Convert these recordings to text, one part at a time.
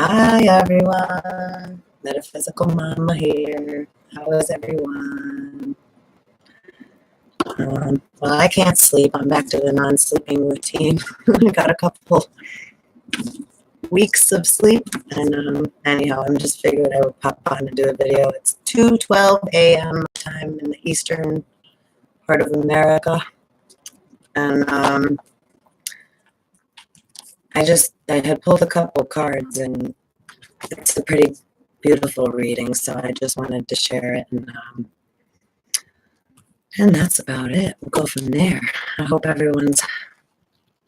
Hi everyone, Metaphysical Mama here. How is everyone? Well, I can't sleep. I'm back to the non-sleeping routine. I got a couple weeks of sleep, and anyhow, I'm just figured I would pop on and do a video. It's 2:12 a.m. time in the eastern part of America, and I had pulled a couple cards, and it's a pretty beautiful reading, so I just wanted to share it, and that's about it. We'll go from there. I hope everyone's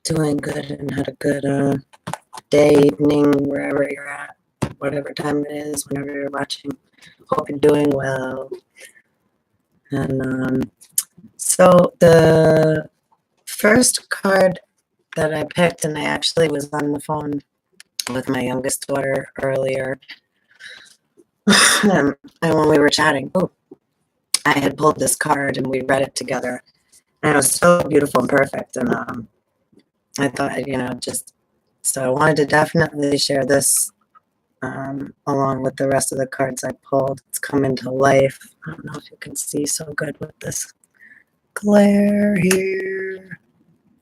doing good and had a good day, evening, wherever you're at, whatever time it is, whenever you're watching. Hope you're doing well. And so the first card that I picked, and I actually was on the phone with my youngest daughter earlier, and when we were chatting, I had pulled this card and we read it together, and it was so beautiful and perfect. And I thought, so I wanted to definitely share this along with the rest of the cards I pulled. It's coming to life. I don't know if you can see so good with this glare here.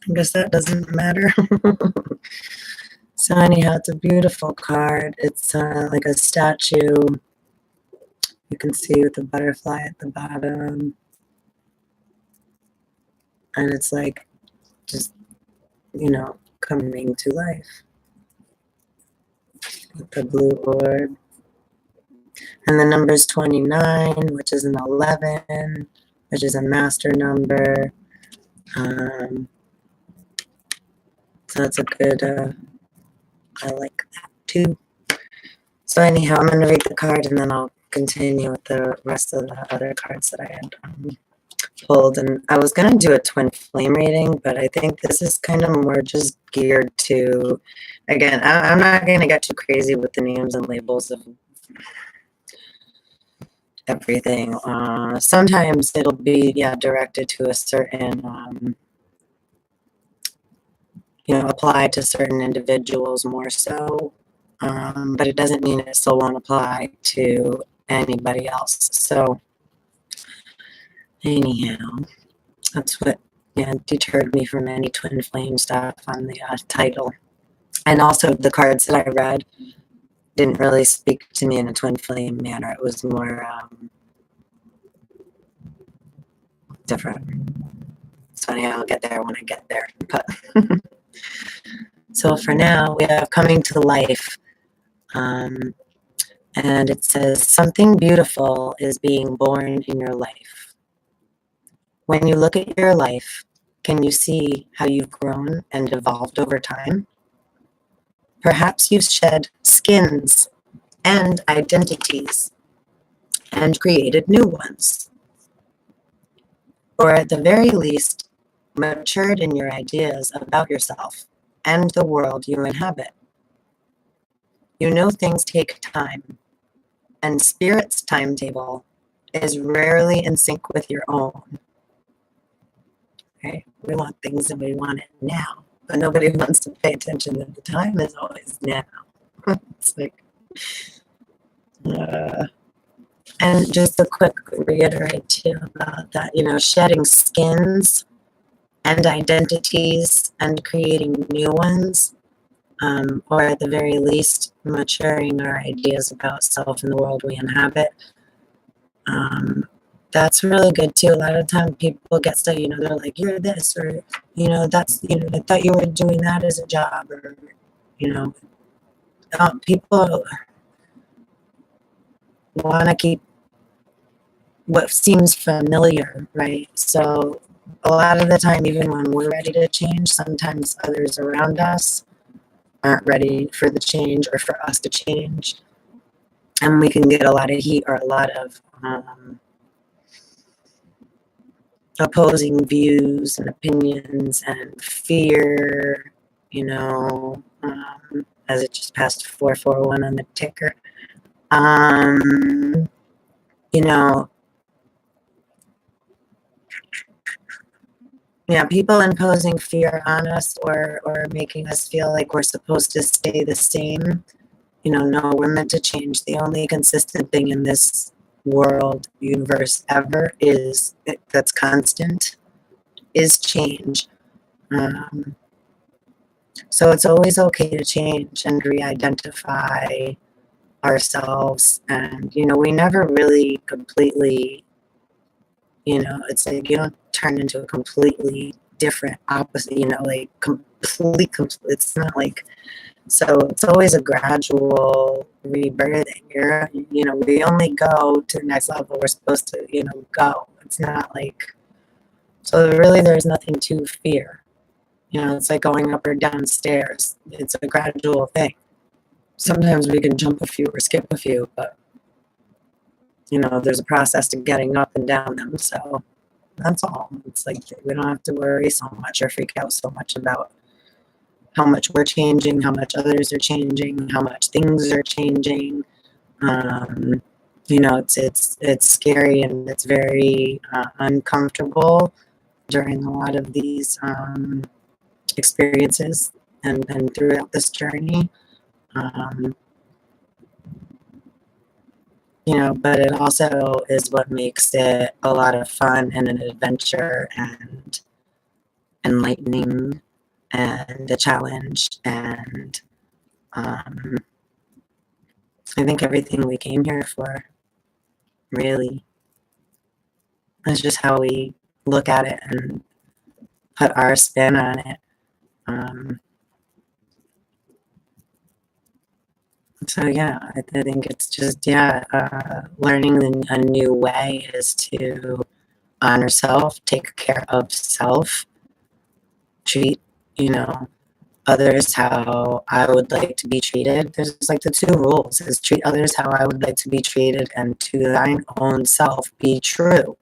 I guess that doesn't matter. So anyhow, it's a beautiful card. It's like a statue. You can see with the butterfly at the bottom. And it's like just, coming to life. With the blue orb. And the number is 29, which is an 11, which is a master number. So that's a good, I like that too. So anyhow, I'm going to read the card and then I'll continue with the rest of the other cards that I had pulled. And I was going to do a twin flame reading, but I think this is kind of more just geared to, again, I'm not going to get too crazy with the names and labels of everything. Sometimes it'll be, directed to a certain, apply to certain individuals more so. But it doesn't mean it still won't apply to anybody else. So anyhow, that's what deterred me from any twin flame stuff on the title. And also the cards that I read didn't really speak to me in a twin flame manner. It was more different. So anyhow, I'll get there when I get there. But so for now, we have coming to life. And it says, something beautiful is being born in your life. When you look at your life, can you see how you've grown and evolved over time? Perhaps you've shed skins and identities and created new ones. Or at the very least, matured in your ideas about yourself and the world you inhabit. You know things take time, and Spirit's timetable is rarely in sync with your own. Right? We want things and we want it now, but nobody wants to pay attention that the time is always now. It's like, and just a quick reiterate too about that, shedding skins and identities and creating new ones. Or at the very least, maturing our ideas about self and the world we inhabit. That's really good too. A lot of times people get stuck, they're like, you're this, or, that's, I thought you were doing that as a job, or, people want to keep what seems familiar, right? So a lot of the time, even when we're ready to change, sometimes others around us aren't ready for the change or for us to change, and we can get a lot of heat or a lot of opposing views and opinions and fear, as it just passed 441 on the ticker. People imposing fear on us or making us feel like we're supposed to stay the same, no, we're meant to change. The only consistent thing in this world, universe ever that's constant is change. So it's always okay to change and re-identify ourselves. And, we never really completely, it's like you don't turn into a completely different opposite, like it's not like, so it's always a gradual rebirthing. We only go to the next level we're supposed to, go. It's not like, so really there's nothing to fear. It's like going up or down stairs. It's a gradual thing. Sometimes we can jump a few or skip a few, but there's a process to getting up and down them. So that's all. It's like we don't have to worry so much or freak out so much about how much we're changing, how much others are changing, how much things are changing. It's scary and it's very uncomfortable during a lot of these experiences and throughout this journey. But it also is what makes it a lot of fun and an adventure and enlightening and a challenge. And I think everything we came here for, really, is just how we look at it and put our spin on it. So yeah, I think it's just, learning a new way is to honor self, take care of self, treat, others how I would like to be treated. There's like the two rules is treat others how I would like to be treated and to thine own self be true.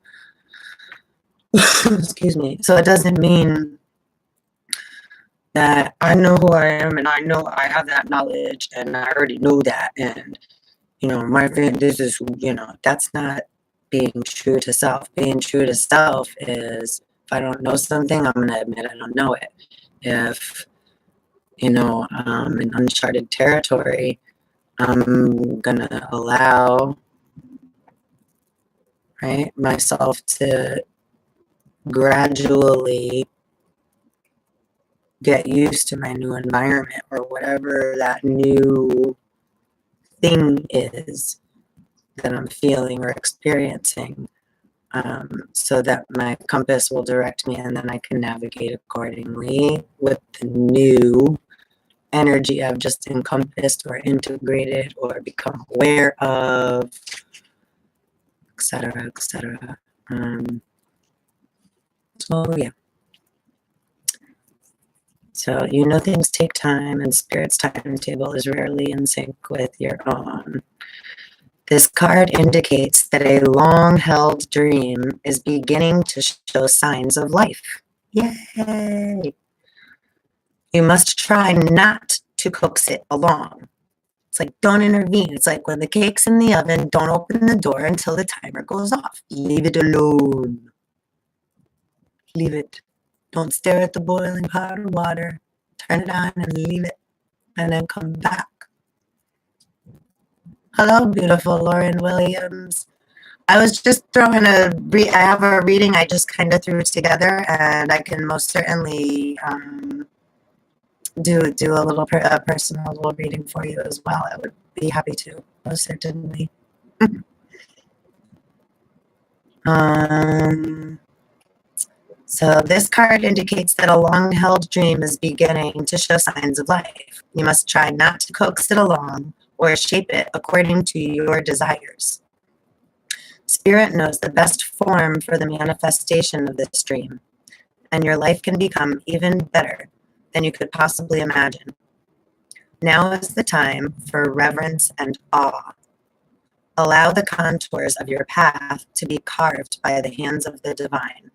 Excuse me. So it doesn't mean that I know who I am and I know I have that knowledge and I already know that and my friend, this is that's not being true to self. Being true to self is if I don't know something, I'm gonna admit I don't know it. If in uncharted territory, I'm gonna allow myself to gradually get used to my new environment or whatever that new thing is that I'm feeling or experiencing, so that my compass will direct me and then I can navigate accordingly with the new energy I've just encompassed or integrated or become aware of, etc., etc. So yeah. So things take time and Spirit's timetable is rarely in sync with your own. This card indicates that a long-held dream is beginning to show signs of life. Yay! You must try not to coax it along. It's like, don't intervene. It's like when the cake's in the oven, don't open the door until the timer goes off. Leave it alone. Leave it. Don't stare at the boiling pot of water. Turn it on and leave it, and then come back. Hello, beautiful Lauren Williams. I was just throwing I have a reading I just kind of threw together, and I can most certainly do a little personal little reading for you as well. I would be happy to, most certainly. So this card indicates that a long-held dream is beginning to show signs of life. You must try not to coax it along or shape it according to your desires. Spirit knows the best form for the manifestation of this dream, and your life can become even better than you could possibly imagine. Now is the time for reverence and awe. Allow the contours of your path to be carved by the hands of the divine.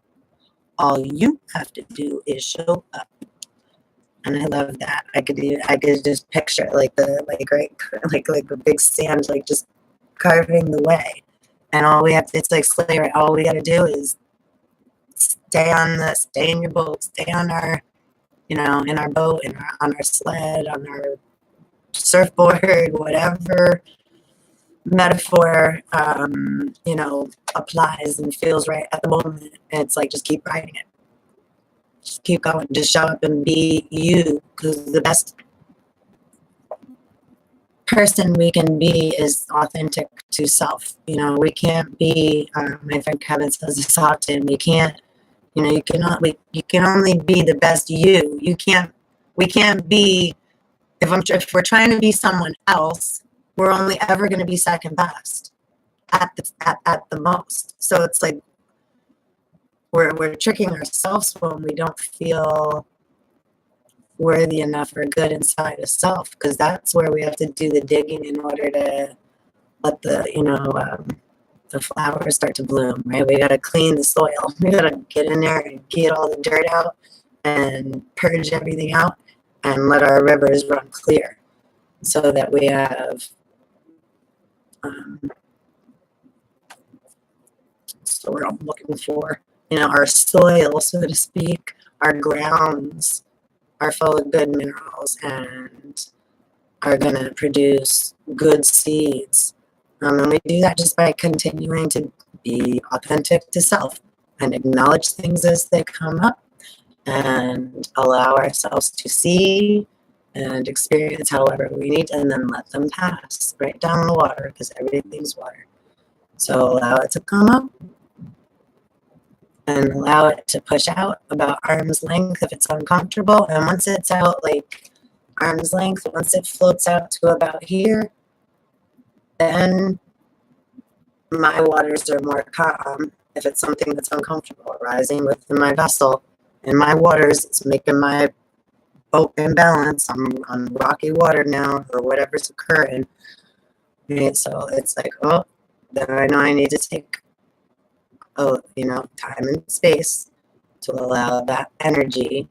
All you have to do is show up. And I love that. I could just picture it like a big sand, like just carving the way. And all we have to, it's like Slayer, all we got to do is stay in your boat, stay on our, in our boat, on our sled, on our surfboard, whatever metaphor, applies and feels right at the moment. And it's like, just keep writing it. Just keep going. Just show up and be you, because the best person we can be is authentic to self. We can't be, my friend Kevin says this often, we can't, you can only be the best you. We can't be, if we're trying to be someone else, we're only ever going to be second best at the most. So it's like, we're tricking ourselves when we don't feel worthy enough or good inside of self, because that's where we have to do the digging in order to let the flowers start to bloom, right? We got to clean the soil. We got to get in there and get all the dirt out and purge everything out and let our rivers run clear, so that we have so what I'm looking for, our soil, so to speak, our grounds are full of good minerals and are going to produce good seeds. And we do that just by continuing to be authentic to self and acknowledge things as they come up and allow ourselves to see and experience however we need, and then let them pass right down the water, because everything's water. So allow it to come up and allow it to push out about arm's length if it's uncomfortable. And once it's out like arm's length, once it floats out to about here, then my waters are more calm. If it's something that's uncomfortable rising within my vessel, in my waters, it's making my boat in balance. I'm on rocky water now, or whatever's occurring. Right? So it's like, oh, then I know I need to take time and space to allow that energy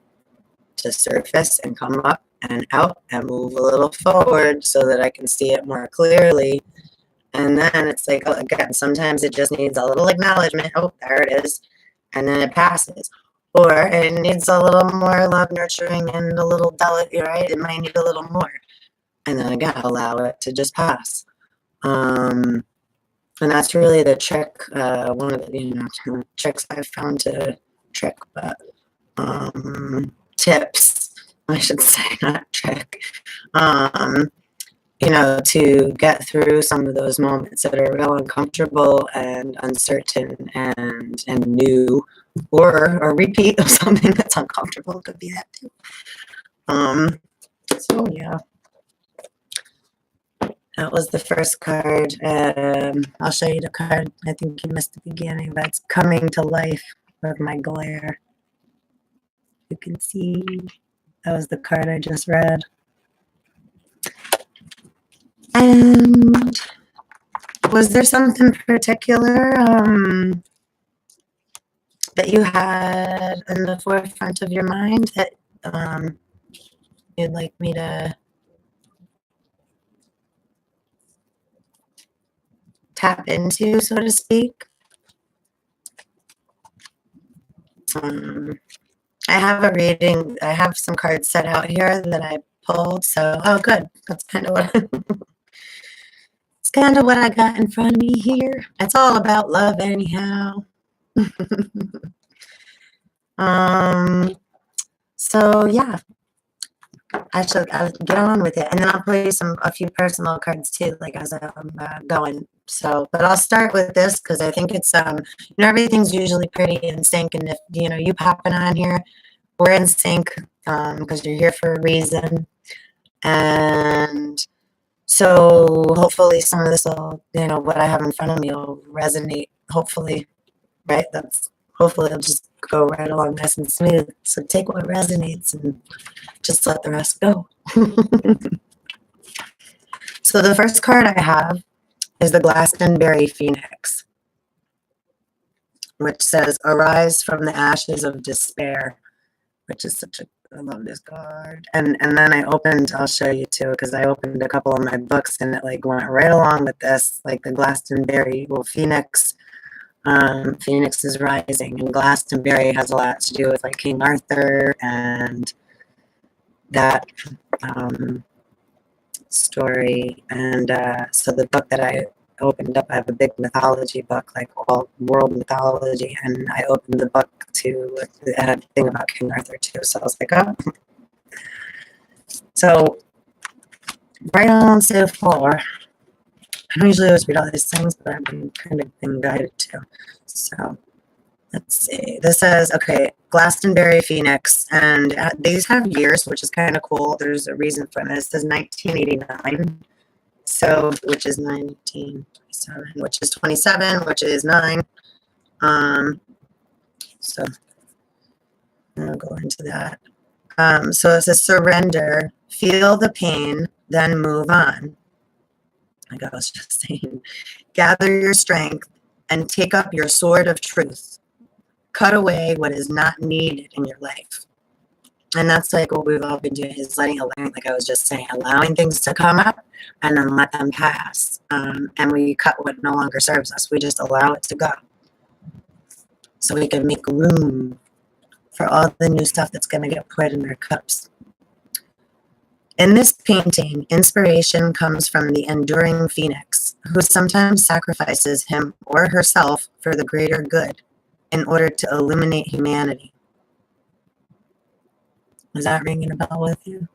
to surface and come up and out and move a little forward, so that I can see it more clearly. And then it's like, again, sometimes it just needs a little acknowledgement. Oh, there it is. And then it passes. Or it needs a little more love, nurturing, and a little delicate, right? It might need a little more. And then again, allow it to just pass. And that's really the trick, one of the tricks I've found to tips, I should say, not trick, to get through some of those moments that are real uncomfortable and uncertain and new, or a repeat of something that's uncomfortable. Could be that too. So yeah. That was the first card. I'll show you the card. I think you missed the beginning, but it's coming to life with my glare. You can see that was the card I just read. And was there something particular that you had in the forefront of your mind that you'd like me to tap into, so to speak? I have a reading. I have some cards set out here that I pulled. So, oh, good. That's kind of what it's kind of what I got in front of me here. It's all about love, anyhow. So yeah, I'll get on with it, and then I'll play you a few personal cards too, like as I'm going. So, but I'll start with this because I think it's everything's usually pretty in sync, and if you popping on here, we're in sync because you're here for a reason, and so hopefully some of this will, what I have in front of me will resonate. Hopefully, right? Hopefully it'll just go right along nice and smooth. So take what resonates and just let the rest go. So the first card I have is the Glastonbury Phoenix, which says, "Arise from the ashes of despair," which is I love this card. And then I'll show you too, because I opened a couple of my books and it went right along with this, like the Glastonbury, Phoenix. Phoenix is rising, and Glastonbury has a lot to do with King Arthur and that story. And so the book that I opened up, I have a big mythology book, like all world mythology, and I opened the book to it had a thing about King Arthur too. So I was like, oh. So right on so far, I don't usually always read all these things, but I've been kind of been guided to. So let's see. This says, okay, Glastonbury Phoenix, and these have years, which is kind of cool. There's a reason for this. It says 1989, so which is 1927, which is 27, which is 9. So I'll go into that. So it says surrender, feel the pain, then move on. Like I was just saying, gather your strength and take up your sword of truth. Cut away what is not needed in your life. And that's like what we've all been doing, is like I was just saying, allowing things to come up and then let them pass. And we cut what no longer serves us. We just allow it to go. So we can make room for all the new stuff that's going to get put in our cups. In this painting, inspiration comes from the enduring phoenix, who sometimes sacrifices him or herself for the greater good in order to illuminate humanity. Is that ringing a bell with you?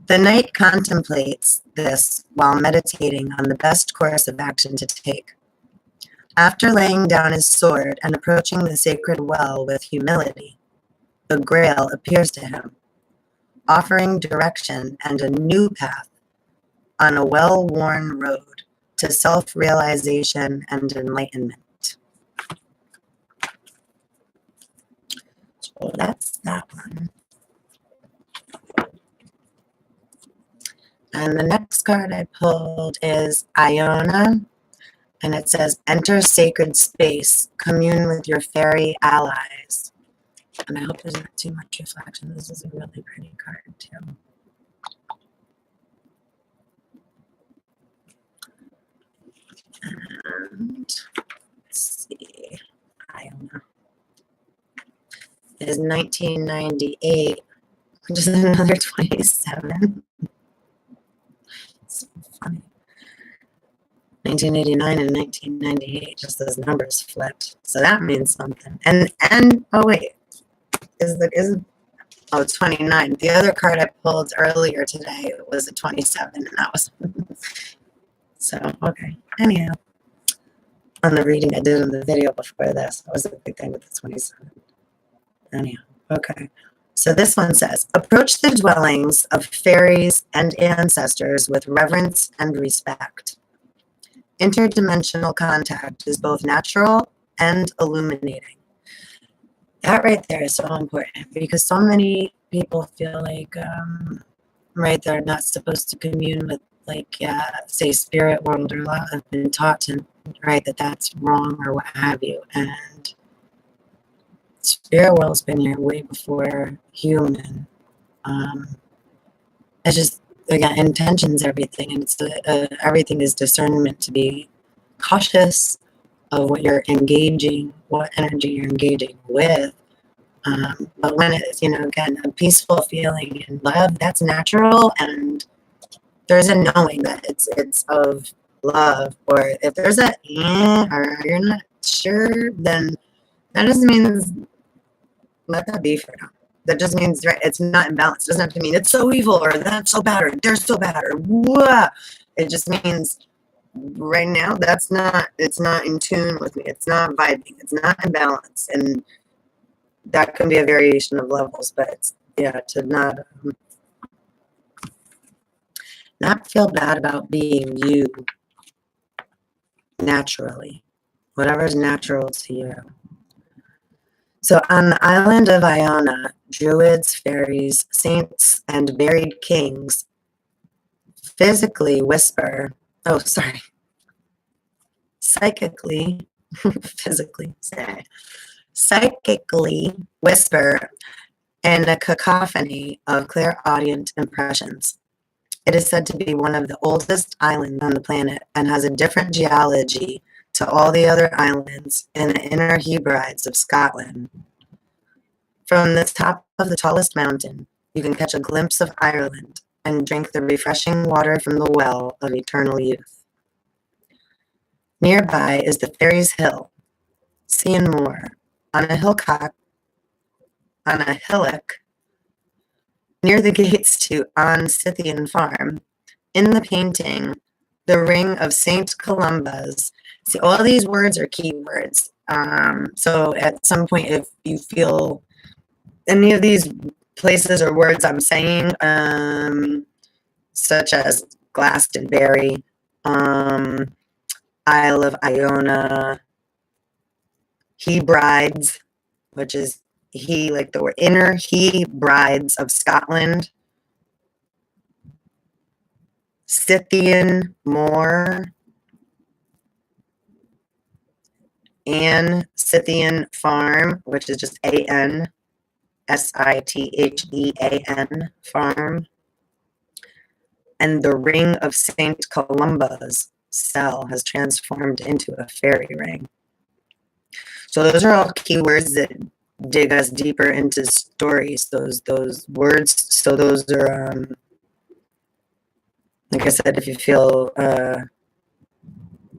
The knight contemplates this while meditating on the best course of action to take. After laying down his sword and approaching the sacred well with humility, the Grail appears to him, offering direction and a new path on a well-worn road to self-realization and enlightenment. So that's that one. And the next card I pulled is Iona, and it says, enter sacred space, commune with your fairy allies. And I hope there's not too much reflection. This is a really pretty card too. And let's see, Iona. It is 1998, which is another 27. So funny. 1989 and 1998, just those numbers flipped. So that means something. And oh wait, oh, 29. The other card I pulled earlier today was a 27, and that was so okay. Anyhow, on the reading I did in the video before this, that was a big thing with the 27. Anyhow, okay. So this one says, approach the dwellings of fairies and ancestors with reverence and respect. Interdimensional contact is both natural and illuminating. That right there is so important, because so many people feel like, right, they're not supposed to commune with, like, say, spirit world, or a lot have been taught to, right, that that's wrong or what have you. And spirit world's been here way before human. It's just, again, intention's everything, and it's everything is discernment, to be cautious of what you're engaging, what energy you're engaging with. But when it's, again, a peaceful feeling and love, that's natural, and there's a knowing that it's of love. Or if there's a or you're not sure, then that doesn't mean let that be for now. That just means, right, it's not imbalanced. It doesn't have to mean it's so evil, or that's so bad, or they're so bad, or whoa. It just means right now it's not in tune with me. It's not vibing. It's not in balance. And that can be a variation of levels, but it's, to not feel bad about being you naturally, whatever's natural to you. So on the island of Iona, druids, fairies, saints, and buried kings psychically whisper, psychically whisper in a cacophony of clairaudient impressions. It is said to be one of the oldest islands on the planet and has a different geology to all the other islands in the Inner Hebrides of Scotland. From the top of the tallest mountain, you can catch a glimpse of Ireland and drink the refreshing water from the well of eternal youth. Nearby is the Fairies' Hill, sea and moor, on a hillock near the gates to On Scythian Farm. In the painting, the ring of Saint Columba's. See, all these words are keywords. So at some point, if you feel any of these places or words I'm saying, such as Glastonbury, Isle of Iona, Hebrides, which is he, like the word inner Hebrides of Scotland, Scythian Moor, and Scythian Farm, which is just ANSITHEAN Farm, and the ring of Saint Columba's cell has transformed into a fairy ring. So those are all keywords that dig us deeper into stories. Those words. So those are, like I said, if you feel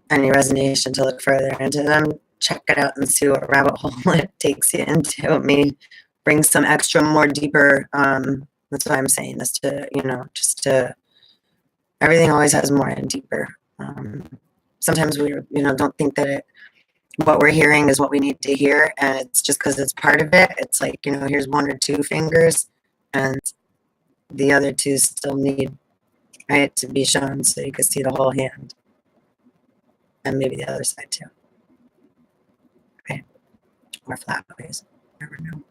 any resonation to look further into them, check it out and see what rabbit hole it takes you into. It may bring some extra, more deeper. That's why I'm saying this, to, just to, everything always has more and deeper. Sometimes we, don't think that what we're hearing is what we need to hear, and it's just because it's part of it. It's like, here's one or two fingers, and the other two still need, right, to be shown so you can see the whole hand, and maybe the other side too, right? Or flat ways, never know.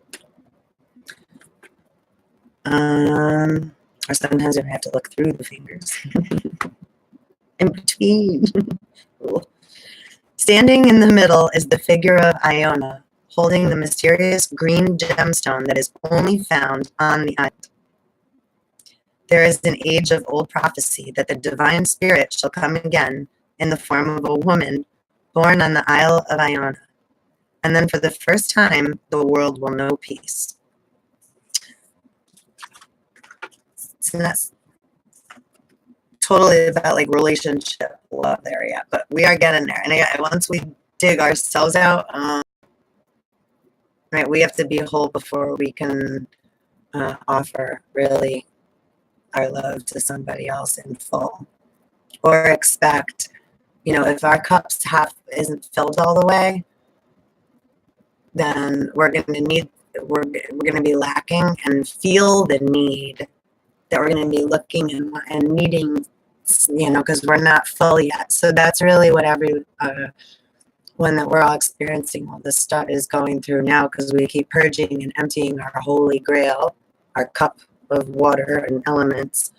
Or sometimes we have to look through the fingers in between. Standing in the middle is the figure of Iona, holding the mysterious green gemstone that is only found on the island. There is an age-old prophecy that the divine spirit shall come again in the form of a woman born on the Isle of Iona, and then for the first time the world will know peace. So that's totally about like relationship love there, yeah, but we are getting there. And once we dig ourselves out, right, we have to be whole before we can offer really our love to somebody else in full, or expect, if our cups half isn't filled all the way, then we're going to be lacking and feel the need that we're going to be looking and needing, because we're not full yet. So that's really what one that we're all experiencing all this stuff is going through now, because we keep purging and emptying our holy grail, our cup of water and elements,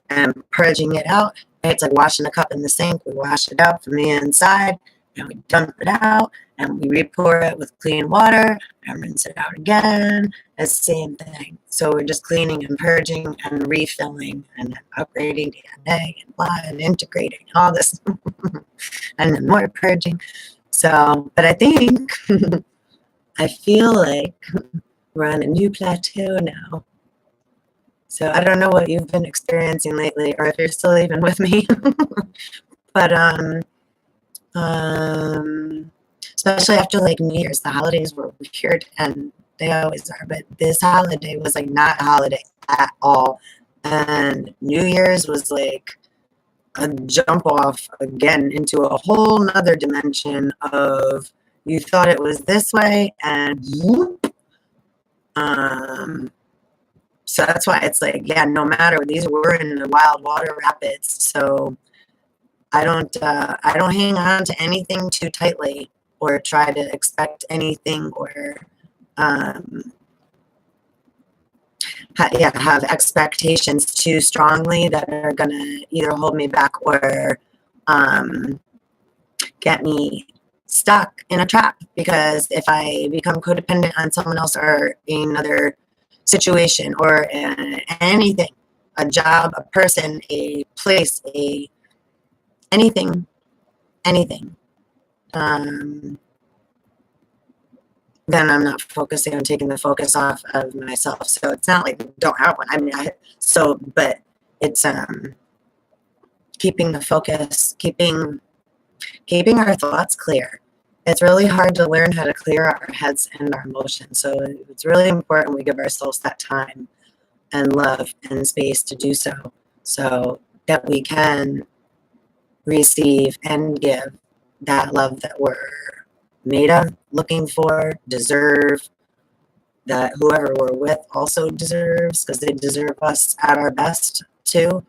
and purging it out. It's like washing a cup in the sink. We wash it out from the inside, and we dump it out, and we re-pour it with clean water, and rinse it out again. It's the same thing. So we're just cleaning and purging and refilling and upgrading DNA and blood and integrating all this, and then more purging. So, but I think, I feel like we're on a new plateau now. So I don't know what you've been experiencing lately, or if you're still even with me. But especially after like New Year's, the holidays were weird, and they always are. But this holiday was like not a holiday at all, and New Year's was like a jump off again into a whole nother dimension of, you thought it was this way, and whoop. So that's why it's like, yeah, no matter, these were in the wild water rapids. So I don't hang on to anything too tightly, or try to expect anything, or have expectations too strongly that are gonna either hold me back or get me stuck in a trap. Because if I become codependent on someone else or another situation, or anything, a job, a person, a place, anything, then I'm not focusing on taking the focus off of myself. So it's not like I don't have one. I mean, but it's keeping the focus, keeping our thoughts clear. It's really hard to learn how to clear our heads and our emotions. So it's really important we give ourselves that time and love and space to do so, so that we can receive and give that love that we're made of, looking for, deserve, that whoever we're with also deserves, because they deserve us at our best too.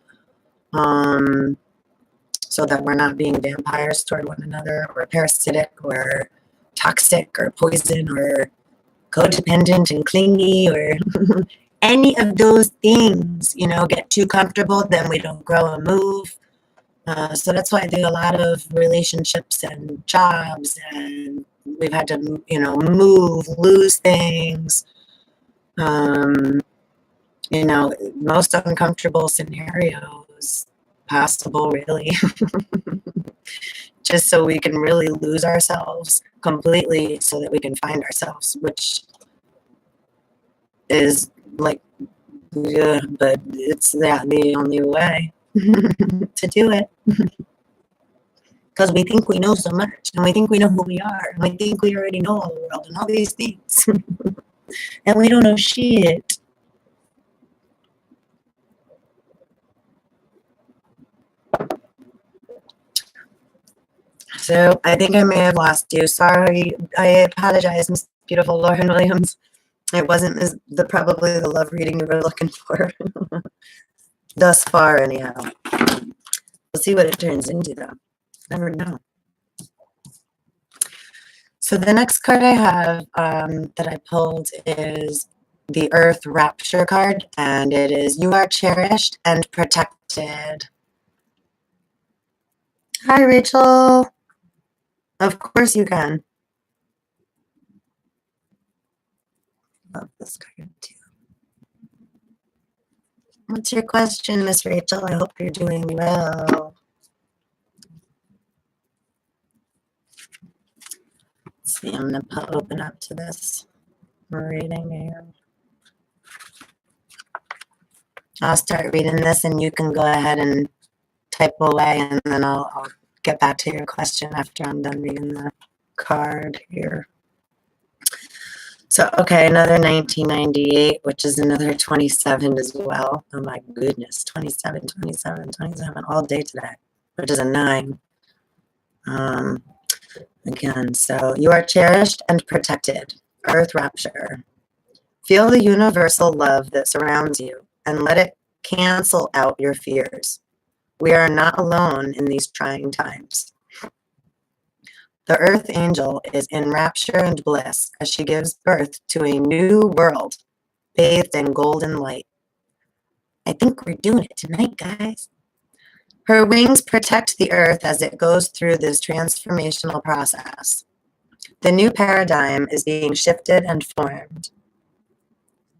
So that we're not being vampires toward one another, or parasitic, or toxic, or poison, or codependent and clingy, or any of those things, get too comfortable, then we don't grow and move. So that's why I do a lot of relationships and jobs, and we've had to, move, lose things. Most uncomfortable scenarios possible, really. Just so we can really lose ourselves completely, so that we can find ourselves, which is like, yeah, but it's the only way to do it. Because we think we know so much, and we think we know who we are, and we think we already know all the world and all these things. And we don't know shit. So I think I may have lost you. Sorry. I apologize, Miss Beautiful Lauren Williams. It wasn't probably the love reading you were looking for. Thus far, anyhow. We'll see what it turns into, though. Never know. So the next card I have that I pulled is the Earth Rapture card, and it is, you are cherished and protected. Hi, Rachel. Of course you can. Love this card too. What's your question, Miss Rachel? I hope you're doing well. Let's see, I'm going to open up to this reading here. I'll start reading this, and you can go ahead and type away, and then I'll get back to your question after I'm done reading the card here. So, okay, another 1998, which is another 27 as well. Oh my goodness, 27, 27, 27, all day today, which is a 9. Again, so you are cherished and protected. Earth Rapture. Feel the universal love that surrounds you, and let it cancel out your fears. We are not alone in these trying times. The Earth Angel is in rapture and bliss as she gives birth to a new world bathed in golden light. I think we're doing it tonight, guys. Her wings protect the Earth as it goes through this transformational process. The new paradigm is being shifted and formed.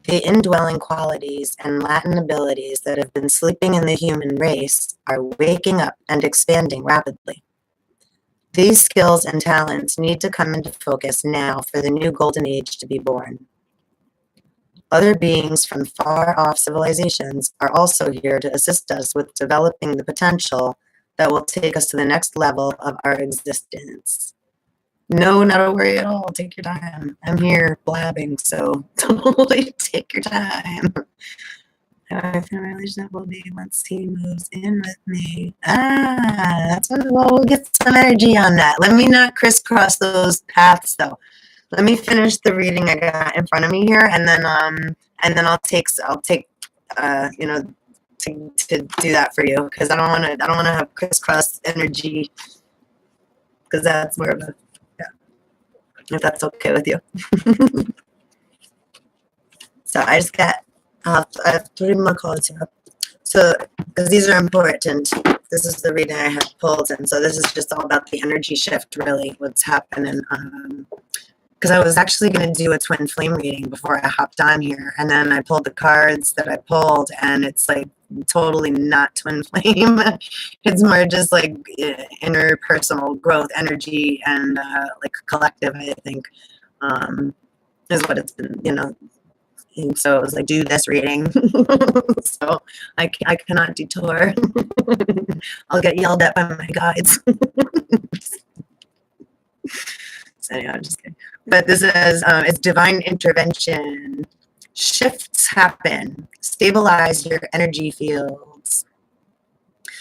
The indwelling qualities and latent abilities that have been sleeping in the human race are waking up and expanding rapidly. These skills and talents need to come into focus now for the new golden age to be born. Other beings from far-off civilizations are also here to assist us with developing the potential that will take us to the next level of our existence. No, not a worry at all. Take your time. I'm here blabbing, so totally take your time. Our relationship will be once he moves in with me. That's what, well, we'll get some energy on that. Let me not crisscross those paths, though. Let me finish the reading I got in front of me here, and then I'll take to do that for you, because I don't want to have crisscross energy, because that's more of a, yeah, if that's okay with you. So I just got I have 3 more cards here. So, because these are important, this is the reading I had pulled, and so this is just all about the energy shift, really, what's happening. Because I was actually going to do a twin flame reading before I hopped on here, and then I pulled the cards that I pulled, and it's like totally not twin flame. It's more just like interpersonal growth energy and like collective, I think. is what it's been, you know. And so it was like, do this reading. So I cannot detour. I'll get yelled at by my guides. So anyway, I'm just kidding. But this is, it's divine intervention. Shifts happen. Stabilize your energy fields.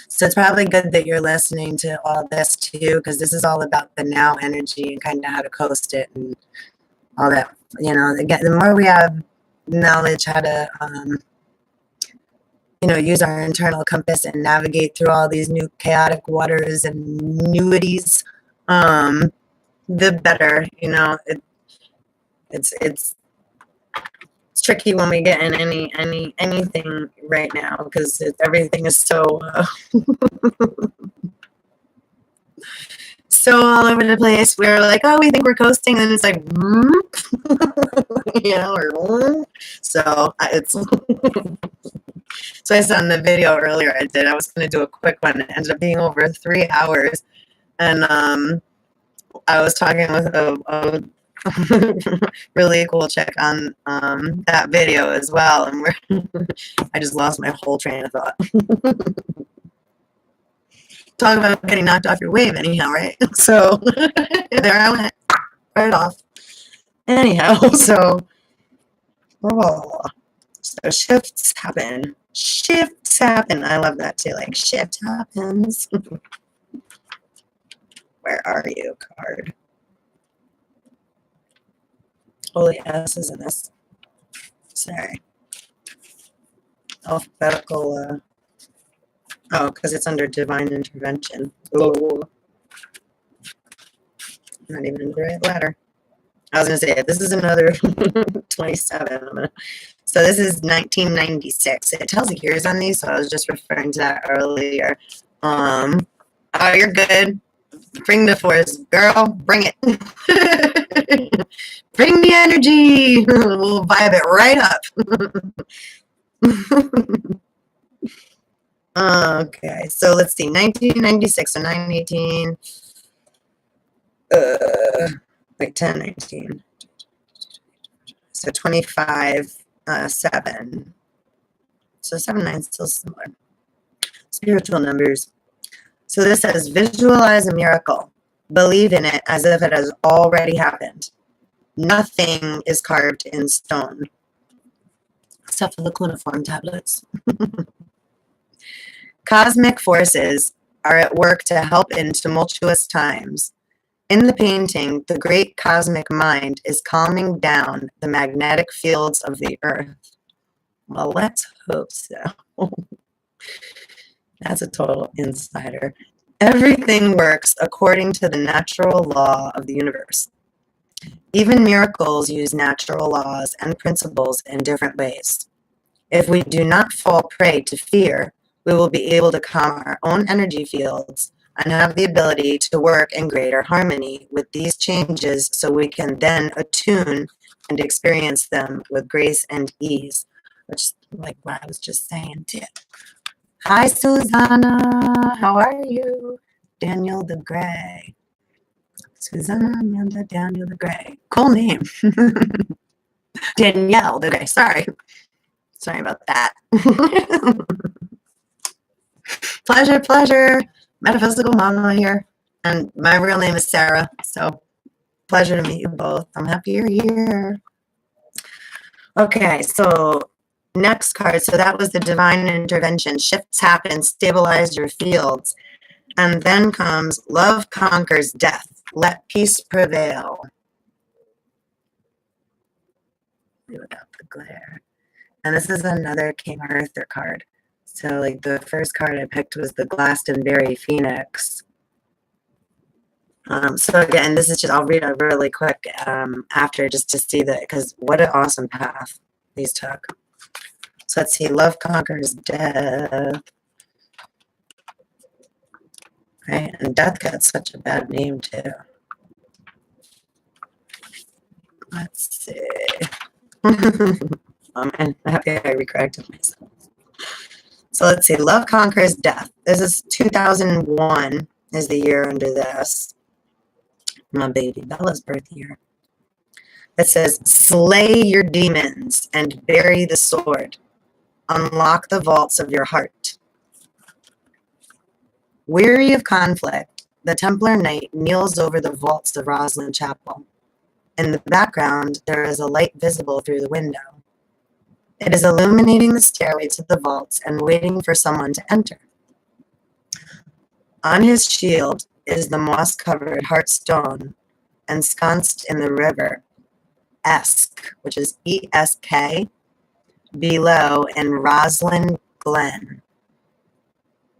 So it's probably good that you're listening to all this too, because this is all about the now energy and kind of how to coast it and all that. You know, again, the more we have knowledge how to, you know, use our internal compass and navigate through all these new chaotic waters and nuities, the better. You know, it's tricky when we get in anything right now because everything is so so all over the place. We're like, oh, we think we're coasting, and it's like, you know, or so it's. So I said in the video earlier I was going to do a quick one. It ended up being over 3 hours, and I was talking with a really cool chick on that video as well, and I just lost my whole train of thought. Talk about getting knocked off your wave anyhow, right? So there I went, right off. Anyhow, so shifts happen. Shifts happen. I love that too. Like, shift happens. Where are you, card? Holy S is in this. Sorry. Alphabetical. Oh, because it's under divine intervention. Oh. Not even in the right letter. I was going to say, this is another 27. So this is 1996. It tells the years on these, so I was just referring to that earlier. Oh, you're good. Bring the force, girl. Bring it. Bring the energy. We'll vibe it right up. Okay, so let's see. 1996 and 918. Wait, 10, 19. So 25, 7. So 7, 9 is still similar. Spiritual numbers. So this says, visualize a miracle. Believe in it as if it has already happened. Nothing is carved in stone. Except for the cuneiform tablets. Cosmic forces are at work to help in tumultuous times. In the painting, the great cosmic mind is calming down the magnetic fields of the earth. Well, let's hope so. That's a total insider. Everything works according to the natural law of the universe. Even miracles use natural laws and principles in different ways. If we do not fall prey to fear, we will be able to calm our own energy fields and have the ability to work in greater harmony with these changes so we can then attune and experience them with grace and ease, which is like what I was just saying too. Hi, Susanna. How are you? Daniel the Gray. Susanna, Amanda, Daniel the Gray. Cool name. Danielle the Gray. Sorry about that. Pleasure. Metaphysical Mama here. And my real name is Sarah. So pleasure to meet you both. I'm happy you're here. Okay, so next card. So that was the divine intervention. Shifts happen, stabilize your fields. And then comes love conquers death. Let peace prevail. Without the glare. And this is another King Arthur card. So like the first card I picked was the Glastonbury Phoenix. So again, this is just, I'll read it really quick after just to see that, because what an awesome path these took. So let's see, love conquers death. Right, and death got such a bad name too. Let's see. I'm happy I recorrected myself. So let's see, love conquers death. This is 2001 is the year under this. My baby Bella's birth year. It says, slay your demons and bury the sword. Unlock the vaults of your heart. Weary of conflict, the Templar Knight kneels over the vaults of Roslyn Chapel. In the background, there is a light visible through the window. It is illuminating the stairway to the vaults and waiting for someone to enter. On his shield is the moss-covered heartstone ensconced in the river Esk, which is E-S-K, below in Roslyn Glen.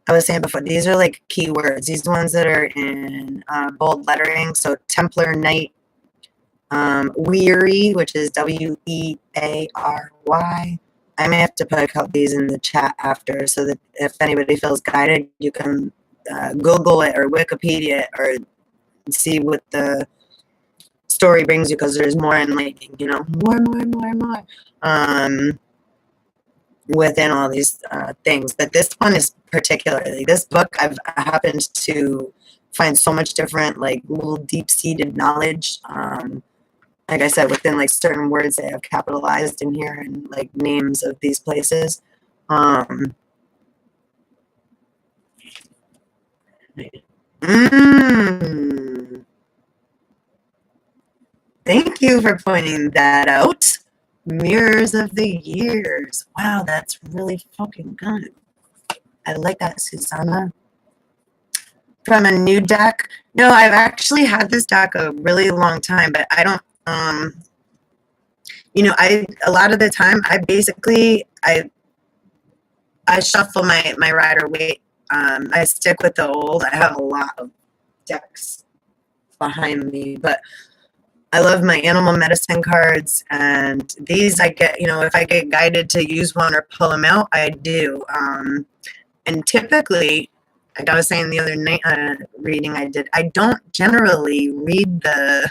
I was saying before, these are like keywords. These ones that are in bold lettering. So Templar Knight, Weary, which is W-E-A-R-Y. I may have to put a couple of these in the chat after so that if anybody feels guided, you can Google it or Wikipedia it or see what the story brings you, because there's more enlightening, you know, more, within all these things. But this one is particularly, this book, I happened to find so much different, like, little deep-seated knowledge, like I said, within, like, certain words they have capitalized in here and, like, names of these places. Thank you for pointing that out. Mirrors of the Years. Wow, that's really fucking good. I like that, Susanna. From a new deck. No, I've actually had this deck a really long time, but I don't, you know, a lot of the time, I shuffle my Rider Waite. I stick with the old. I have a lot of decks behind me, but I love my animal medicine cards, and these I get, you know, if I get guided to use one or pull them out, I do. And typically, like I was saying the other night reading I did, I don't generally read the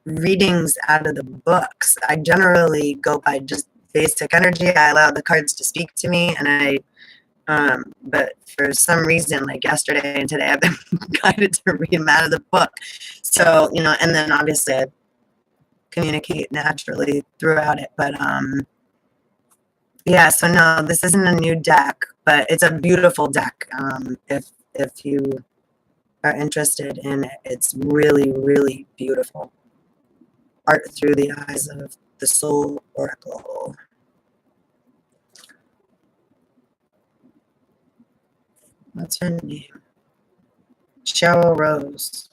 readings out of the books. I generally go by just basic energy. I allow the cards to speak to me, and but for some reason, like yesterday and today, I've been guided to read them out of the book. So, you know, and then obviously I communicate naturally throughout it. But yeah, so no, this isn't a new deck, but it's a beautiful deck. If you are interested in it, it's really, really beautiful. Art through the eyes of the Soul Oracle. What's her name? Cheryl Rose.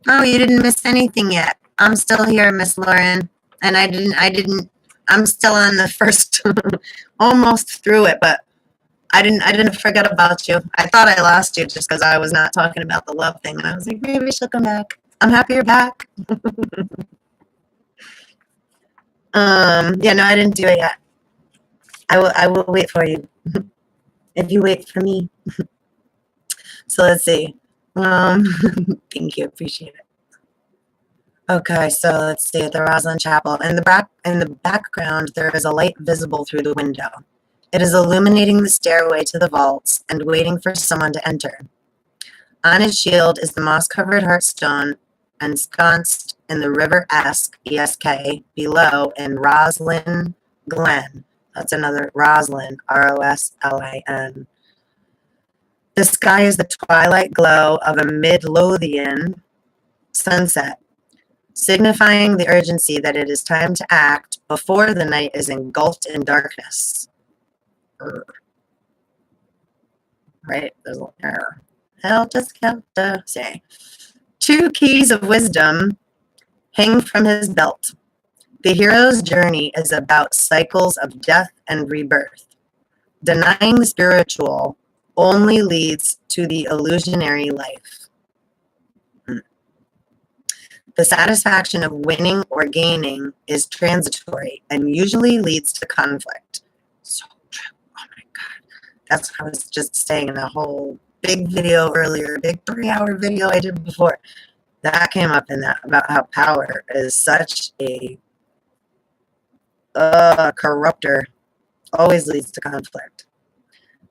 Oh, you didn't miss anything yet. I'm still here, Miss Lauren. And I'm still on the first, almost through it, but I didn't forget about you. I thought I lost you just because I was not talking about the love thing. And I was like, maybe she'll come back. I'm happy you're back. Yeah, no, I didn't do it yet. I will wait for you. If you wait for me. So let's see. Thank you, appreciate it. Okay, so let's see, the Roslyn Chapel. In the background, there is a light visible through the window. It is illuminating the stairway to the vaults and waiting for someone to enter. On his shield is the moss-covered heartstone ensconced in the river Esk, E-S-K, below in Roslyn Glen. That's another Roslyn, R-O-S-L-A-N. The sky is the twilight glow of a Midlothian sunset, signifying the urgency that it is time to act before the night is engulfed in darkness. Right? There's a little error. Helter, say. 2 keys of wisdom hang from his belt. The hero's journey is about cycles of death and rebirth. Denying the spiritual only leads to the illusionary life. The satisfaction of winning or gaining is transitory and usually leads to conflict. So true. Oh my God. That's what I was just saying in a whole big video earlier, big 3-hour video I did before. That came up in that about how power is such a corrupter, always leads to conflict.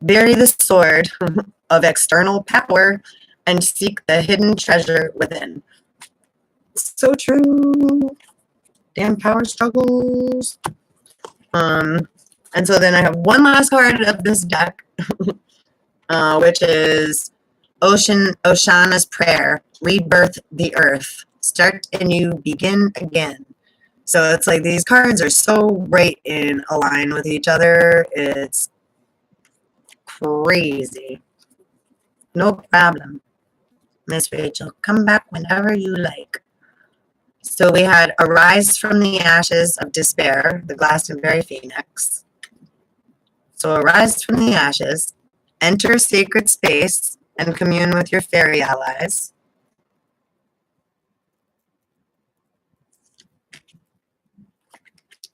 Bury the sword, of external power and seek the hidden treasure within. So true. Damn power struggles. And so then I have one last card of this deck, which is Oshana's Prayer, Rebirth the Earth, Start anew, Begin again. So it's like these cards are so right in align with each other. It's crazy. No problem. Miss Rachel, come back whenever you like. So we had Arise from the Ashes of Despair, the Glastonbury Phoenix. So arise from the ashes, enter sacred space, and commune with your fairy allies.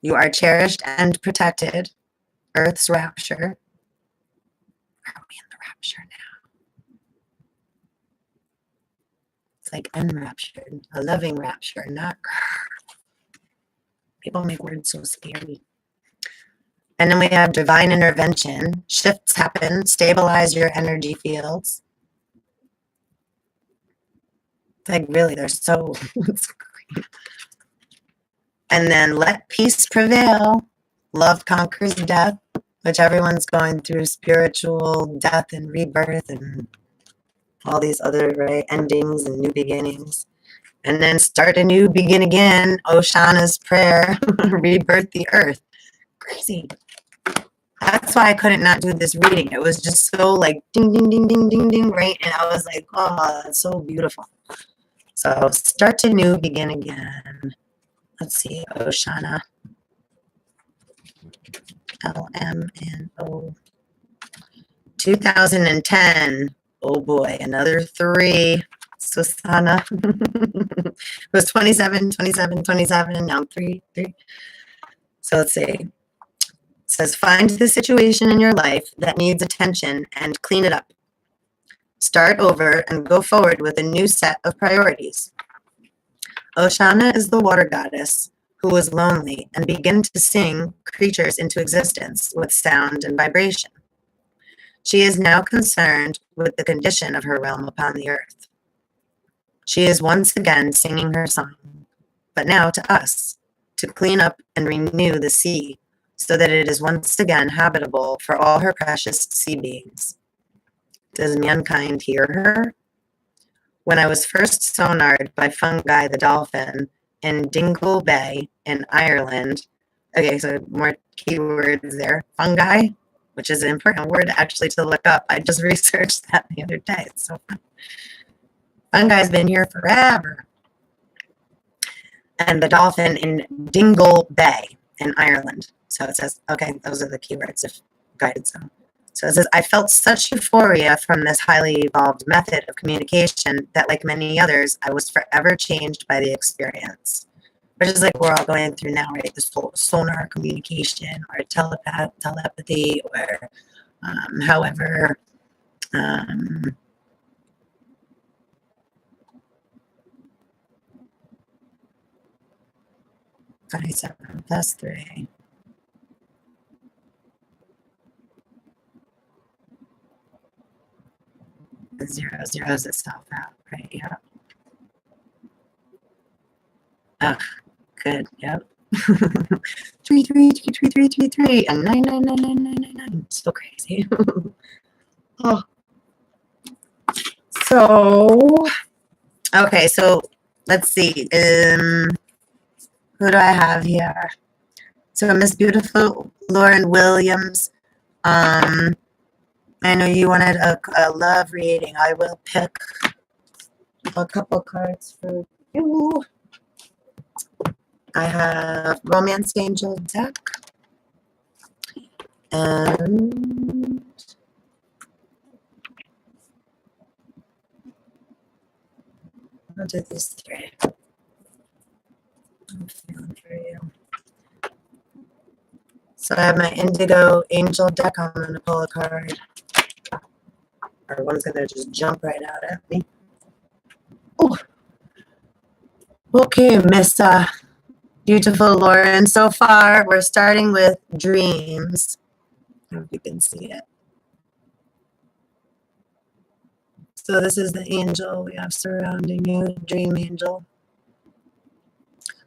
You are cherished and protected. Earth's rapture. Are we in the rapture now? It's like enraptured, a loving rapture, not. People make words so scary. And then we have divine intervention. Shifts happen. Stabilize your energy fields. It's like really, they're so. And then let peace prevail. Love conquers death, which everyone's going through spiritual death and rebirth and all these other endings and new beginnings. And then start anew, begin again. Oshana's Prayer, rebirth the earth. Crazy. That's why I couldn't not do this reading. It was just so like ding, ding, ding, ding, ding, ding, right? And I was like, oh, that's so beautiful. So start anew, begin again. Let's see, Oshana. LMNO. 2010. Oh boy, another 3. Susana. It was 27, 27, 27. Now 3, 3. So let's see. It says, find the situation in your life that needs attention and clean it up. Start over and go forward with a new set of priorities. Oshana is the water goddess who was lonely and began to sing creatures into existence with sound and vibration. She is now concerned with the condition of her realm upon the earth. She is once again singing her song, but now to us, to clean up and renew the sea so that it is once again habitable for all her precious sea beings. Does mankind hear her? When I was first sonared by Fungi the dolphin in Dingle Bay in Ireland, okay, so more keywords there. Fungi, which is an important word actually to look up. I just researched that the other day. It's so fun. Fungi's been here forever. And the dolphin in Dingle Bay in Ireland. So it says, okay, those are the keywords if guided zone. So it says, I felt such euphoria from this highly evolved method of communication that, like many others, I was forever changed by the experience. Which is like we're all going through now, right? This whole sonar communication or telepathy or however. 27 plus 3. The 0 zeros itself out, right? Yeah. Ugh, good. Yep. 3, 3, 3, 3, 3, 3, 3, and 9, 9, 9, 9, 9, 9, 9. So crazy. Oh. So, okay, so let's see. Who do I have here? So Miss Beautiful Lauren Williams. I know you wanted a love reading. I will pick a couple cards for you. I have Romance Angel deck. And I'll do these 3. I'm feeling for you. So I have my Indigo Angel deck. I'm going to pull a card. Or one's going to just jump right out at me. Oh. Okay, Miss Beautiful Lauren. So far, we're starting with dreams. I hope you can see it. So this is the angel we have surrounding you, dream angel.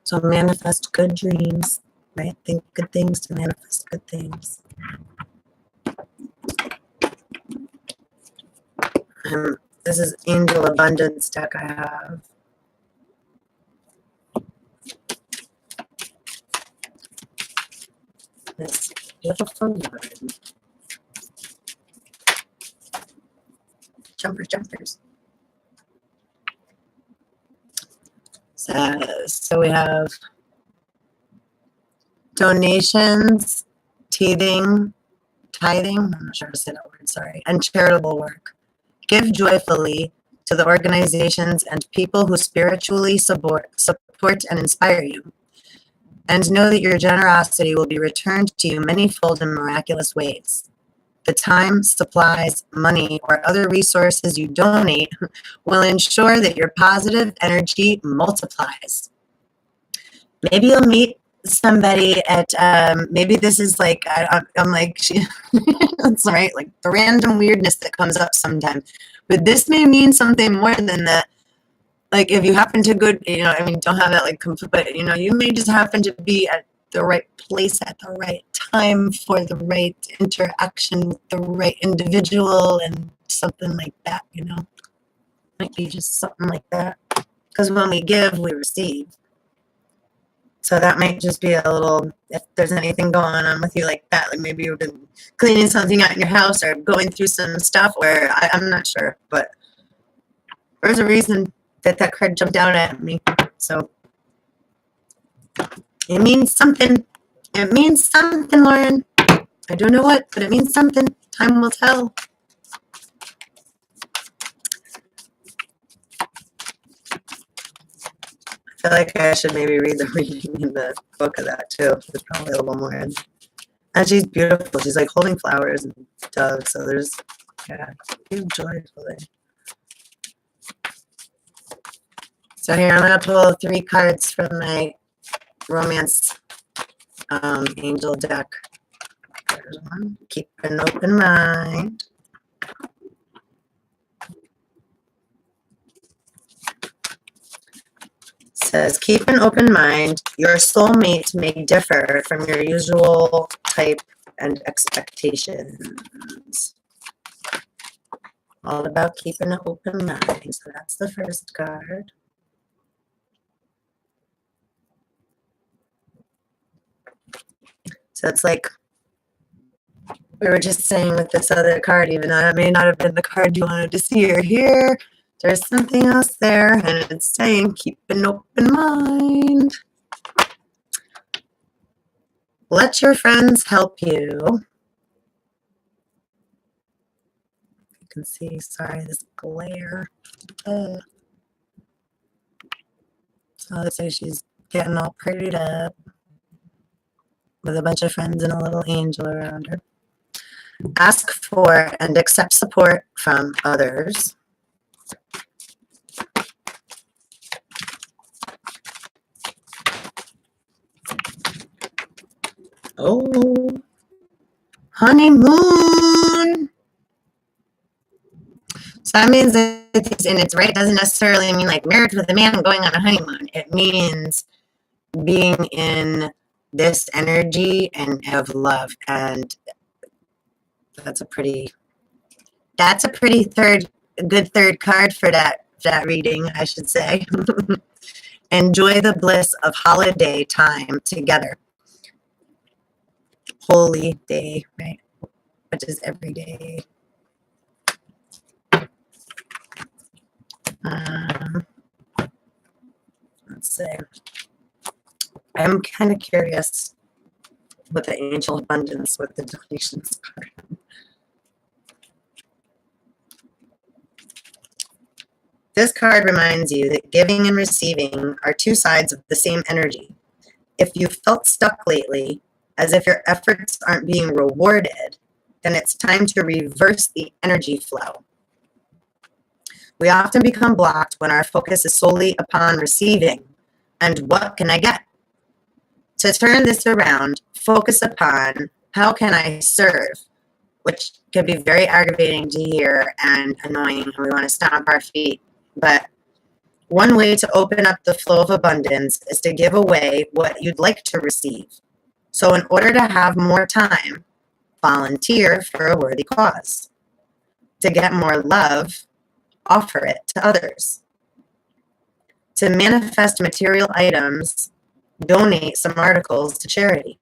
So manifest good dreams, right? Think good things to manifest good things. This is Angel Abundance deck I have. This beautiful word. Jumpers. So we have donations, tithing, I'm not sure how to say that word, sorry, and charitable work. Give joyfully to the organizations and people who spiritually support and inspire you. And know that your generosity will be returned to you manyfold in miraculous ways. The time, supplies, money, or other resources you donate will ensure that your positive energy multiplies. Maybe you'll meet somebody at, maybe this is like, I'm like, that's right, like the random weirdness that comes up sometimes. But this may mean something more than that. Like if you happen to go, I mean, don't have that like complete, but you may just happen to be at the right place at the right time for the right interaction with the right individual and something like that, might be just something like that. Because when we give, we receive. So that might just be a little, if there's anything going on with you like that, like maybe you've been cleaning something out in your house or going through some stuff where I'm not sure, but there's a reason that card jumped out at me. So it means something. It means something, Lauren. I don't know what, but it means something. Time will tell. I feel like I should maybe read the reading in the book of that too. There's probably a little more in. And she's beautiful. She's like holding flowers and doves. So there's, yeah, joyfully. So here I'm going to pull 3 cards from my romance angel deck. There's one. Keep an open mind. Says, keep an open mind. Your soulmate may differ from your usual type and expectations. All about keeping an open mind. So that's the first card. So it's like we were just saying with this other card, even though it may not have been the card you wanted to see or hear, there's something else there, and it's saying keep an open mind. Let your friends help you. You can see, sorry, this glare. So let's say she's getting all prettied up with a bunch of friends and a little angel around her. Ask for and accept support from others. Oh, honeymoon. So that means that it's right. It doesn't necessarily mean like marriage with a man and going on a honeymoon. It means being in this energy and of love, and that's a pretty good third card for that reading, I should say. Enjoy the bliss of holiday time together. Holy day, right? Which is every day. Let's see. I'm kind of curious with the angel abundance with the donations card. This card reminds you that giving and receiving are 2 sides of the same energy. If you've felt stuck lately, as if your efforts aren't being rewarded, then it's time to reverse the energy flow. We often become blocked when our focus is solely upon receiving. And what can I get? To turn this around, focus upon how can I serve, which can be very aggravating to hear and annoying, and we want to stomp our feet. But one way to open up the flow of abundance is to give away what you'd like to receive. So in order to have more time, volunteer for a worthy cause. To get more love, offer it to others. To manifest material items, donate some articles to charity.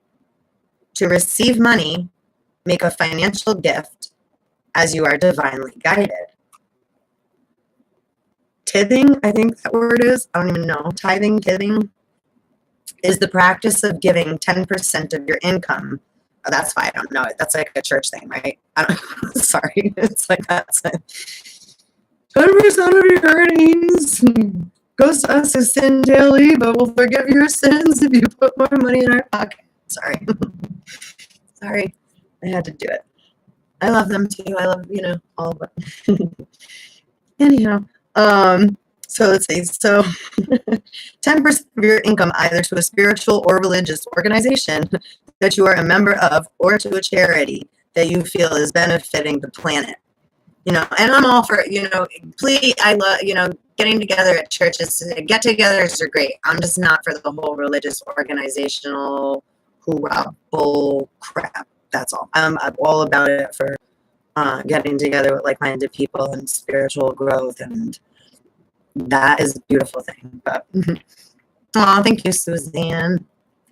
To receive money, make a financial gift as you are divinely guided. Tithing, I think that word is, I don't even know. Tithing is the practice of giving 10% of your income. Oh, that's why I don't know it. That's like a church thing, right? Sorry. It's like that's 10% of your earnings goes to us as sin daily, but we'll forgive your sins if you put more money in our pocket. Sorry. Sorry. I had to do it. I love them too. I love, all of it. Anyhow, so let's see. So 10% of your income either to a spiritual or religious organization that you are a member of, or to a charity that you feel is benefiting the planet. And I'm all for, please, I love, getting together at churches. Get-togethers are great. I'm just not for the whole religious organizational hoorah bull crap. That's all. I'm all about it for getting together with like-minded people and spiritual growth, and that is a beautiful thing. But oh, thank you, Suzanne.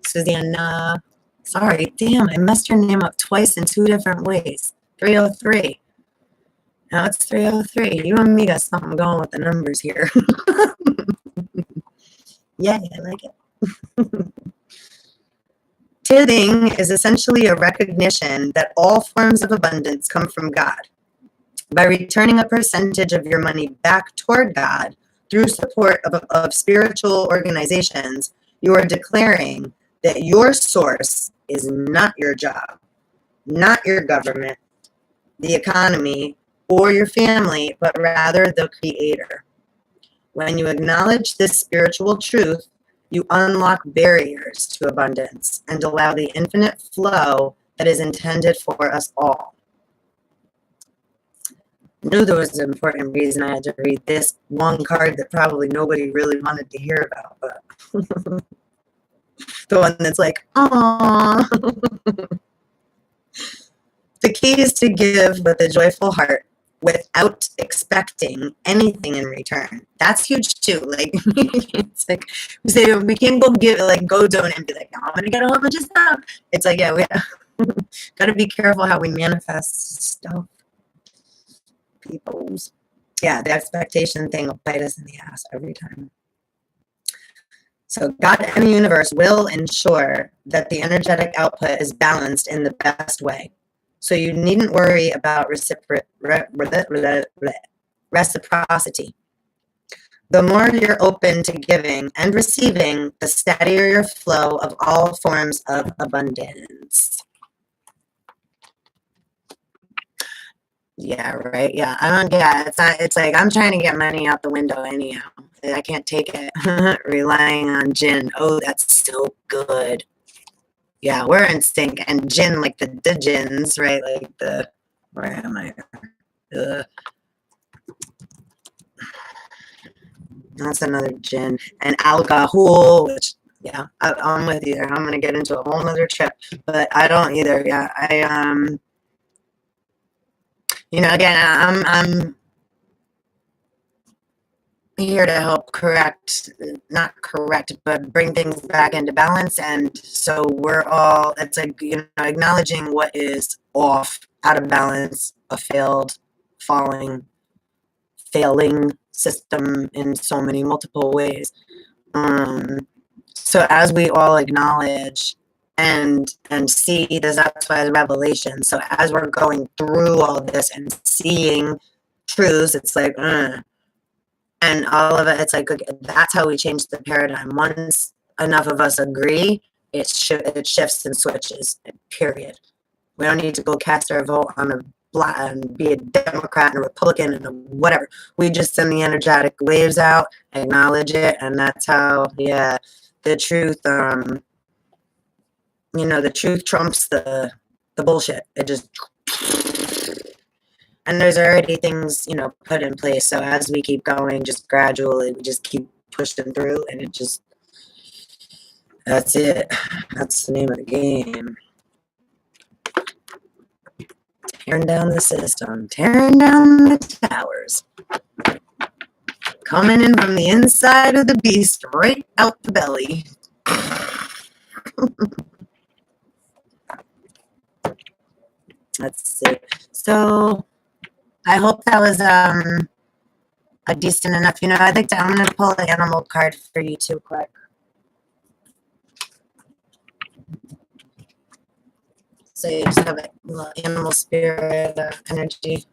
Susanna. Sorry, damn, I messed your name up twice in 2 different ways. 303. Now it's 303. You and me got something going with the numbers here. Yeah, I like it. Tithing is essentially a recognition that all forms of abundance come from God. By returning a percentage of your money back toward God through support of spiritual organizations, you are declaring that your source is not your job, not your government, the economy, or your family, but rather the Creator. When you acknowledge this spiritual truth, you unlock barriers to abundance and allow the infinite flow that is intended for us all. I knew there was an important reason I had to read this one card that probably nobody really wanted to hear about, but the one that's like, aww. The key is to give with a joyful heart without expecting anything in return. That's huge too. Like, it's like we say we can't go donate and be like, I'm gonna get a whole bunch of stuff. It's like, yeah, we gotta be careful how we manifest stuff. People's, yeah, the expectation thing will bite us in the ass every time. So God and the universe will ensure that the energetic output is balanced in the best way. So you needn't worry about reciprocity. The more you're open to giving and receiving, the steadier your flow of all forms of abundance. Yeah, right. Yeah, I don't get it. It's like I'm trying to get money out the window anyhow. I can't take it. Relying on gin. Oh, that's so good. Yeah, we're in sync. And gin, like the gins, right? Like where am I? That's another gin. And alcohol, which, yeah, I'm with you there. I'm going to get into a whole nother trip. But I don't either. Yeah, again, I'm here to help not correct, but bring things back into balance. And so we're all, it's like, acknowledging what is off, out of balance, a failing system in so many multiple ways. So as we all acknowledge and see this, that's why the revelation. So as we're going through all this and seeing truths, it's like, and all of it, it's like, okay, that's how we change the paradigm. Once enough of us agree, it shifts and switches, period. We don't need to go cast our vote on and be a Democrat and a Republican and whatever. We just send the energetic waves out, acknowledge it, and that's how, yeah, the truth, the truth trumps the bullshit. It just, And there's already things, put in place. So as we keep going, just gradually, we just keep pushing through, and that's it. That's the name of the game. Tearing down the system, tearing down the towers. Coming in from the inside of the beast, right out the belly. That's it. So I hope that was a decent enough. I'm gonna pull an animal card for you too, quick. So you just have a little animal spirit energy.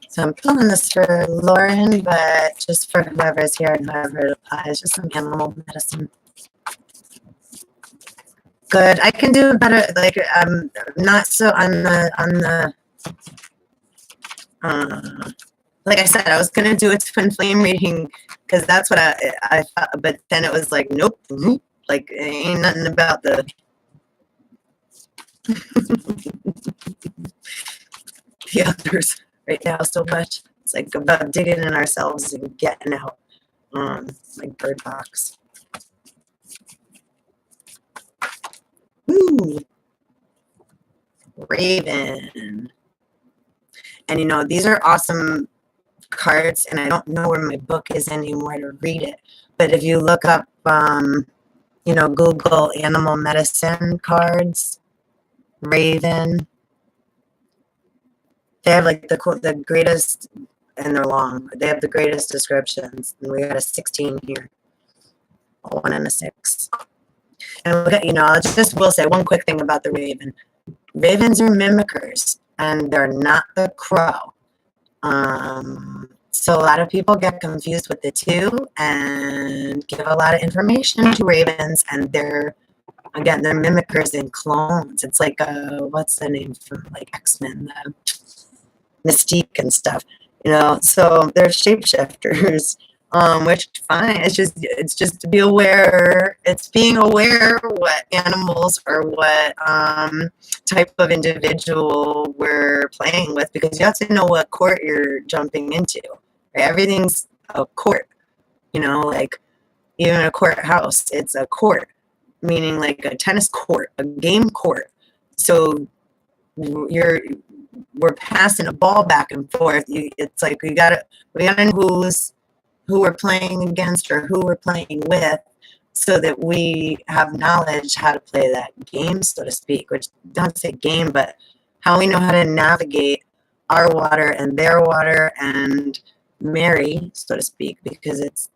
So I'm pulling this for Lauren, but just for whoever's here and whoever it applies, just some animal medicine. Good. I can do better. Like I'm not so on the. Like I said, I was gonna do a twin flame reading because that's what I thought, but then it was like, nope, like ain't nothing about the. The others right now so much. It's like about digging in ourselves and getting out, like Bird Box. Woo! Raven. And these are awesome cards, and I don't know where my book is anymore to read it. But if you look up, Google animal medicine cards, Raven, they have like the greatest, and they're long. They have the greatest descriptions. And we got a 16 here, a 1 and a 6. And look at, I just will say one quick thing about the Raven. Ravens are mimickers, and they're not the crow. So a lot of people get confused with the two and give a lot of information to ravens, and they're mimickers and clones. It's like what's the name from like X-Men, Mystique and stuff. So they're shapeshifters. Which fine. It's just to be aware. It's being aware what animals or what type of individual we're playing with, because you have to know what court you're jumping into. Right? Everything's a court. Like even a courthouse, it's a court, meaning like a tennis court, a game court. So we're passing a ball back and forth. It's like we gotta know who we're playing against or who we're playing with, so that we have knowledge how to play that game, so to speak, which don't say game, but how we know how to navigate our water and their water and marry, so to speak, because it's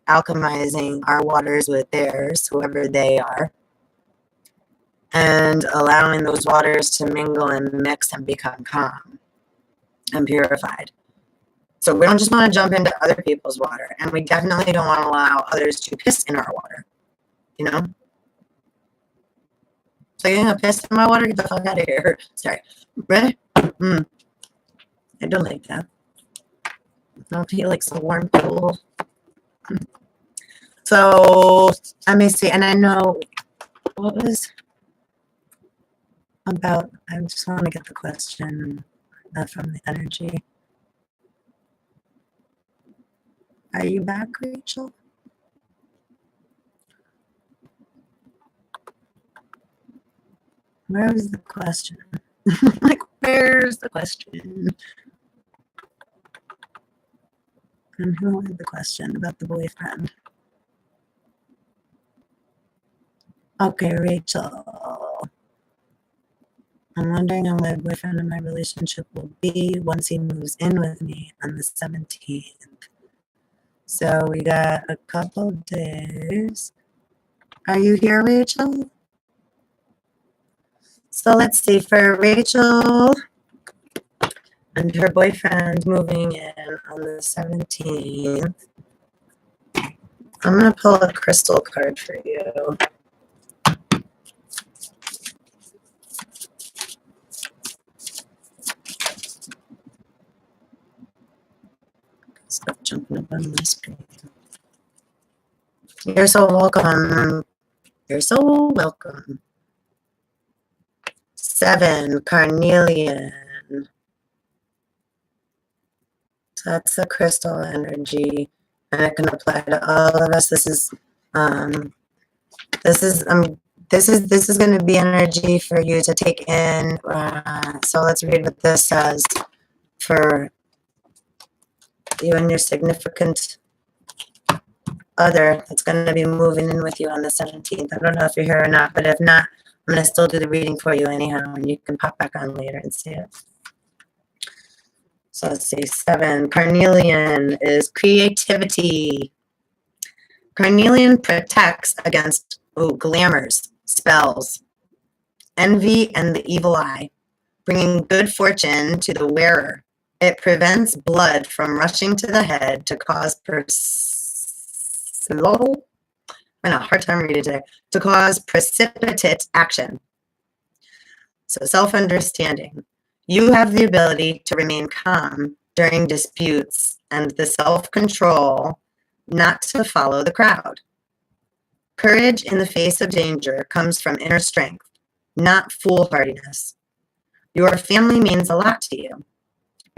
alchemizing our waters with theirs, whoever they are, and allowing those waters to mingle and mix and become calm and purified. So we don't just want to jump into other people's water, and we definitely don't want to allow others to piss in our water, So you're gonna piss in my water? Get the fuck out of here. Sorry. Ready? I don't like that. I don't feel like some warm pool. So let me see. And I know what was about. I just want to get the question from the energy. Are you back, Rachel? Where was the question? Like, where's the question? And who had the question about the boyfriend? Okay, Rachel. I'm wondering how my boyfriend and my relationship will be once he moves in with me on the 17th. So we got a couple days. Are you here, Rachel? So let's see, for Rachel and her boyfriend moving in on the 17th, I'm going to pull a crystal card for you. Stop jumping up on my screen. You're so welcome, You're so welcome. 7, carnelian. So that's the crystal energy, and it can apply to all of us. This is going to be energy for you to take in. So let's read what this says for you and your significant other that's going to be moving in with you on the 17th. I don't know if you're here or not, but if not, I'm going to still do the reading for you anyhow, and you can pop back on later and see it. So let's see, 7. Carnelian is creativity. Carnelian protects against glamours, spells, envy, and the evil eye, bringing good fortune to the wearer. It prevents blood from rushing to the head to cause precipitate action. So self-understanding. You have the ability to remain calm during disputes and the self-control not to follow the crowd. Courage in the face of danger comes from inner strength, not foolhardiness. Your family means a lot to you.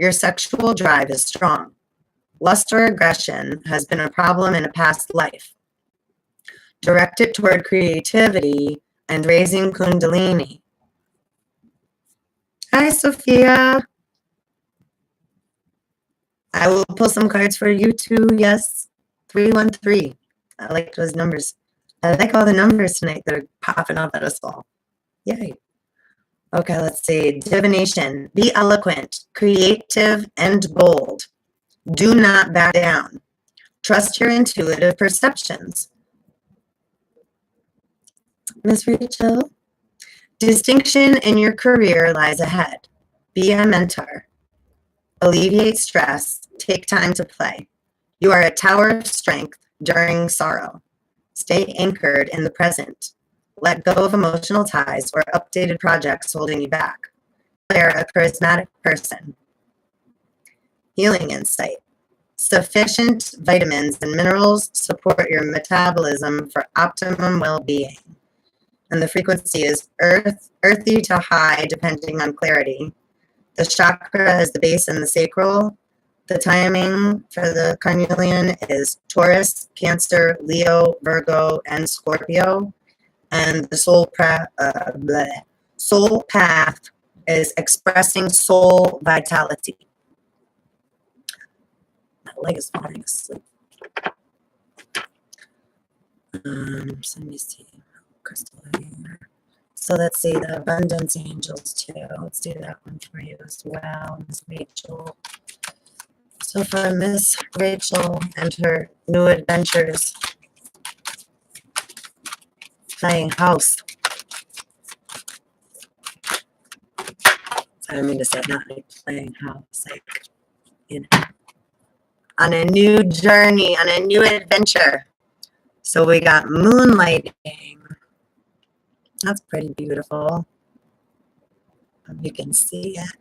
Your sexual drive is strong. Lust or aggression has been a problem in a past life. Direct it toward creativity and raising Kundalini. Hi, Sophia. I will pull some cards for you too. Yes, 313. I like those numbers. I like all the numbers tonight that are popping up at us all. Yay. Okay, let's see. Divination. Be eloquent, creative, and bold. Do not back down. Trust your intuitive perceptions. Miss Rachel. Distinction in your career lies ahead. Be a mentor. Alleviate stress. Take time to play. You are a tower of strength during sorrow. Stay anchored in the present. Let go of emotional ties or updated projects holding you back. You're a charismatic person. Healing insight. Sufficient vitamins and minerals support your metabolism for optimum well-being. And the frequency is earthy to high, depending on clarity. The chakra is the base and the sacral. The timing for the carnelian is Taurus, Cancer, Leo, Virgo, and Scorpio. And the soul path is expressing soul vitality. My leg is falling asleep. So let me see. Crystal here. So let's see the abundance angels too. Let's do that one for you as well, Miss Rachel. So for Miss Rachel and her new adventures, playing house. I don't mean to say not like playing house, like, you know, on a new journey, on a new adventure. So we got moonlighting. That's pretty beautiful. You can see it.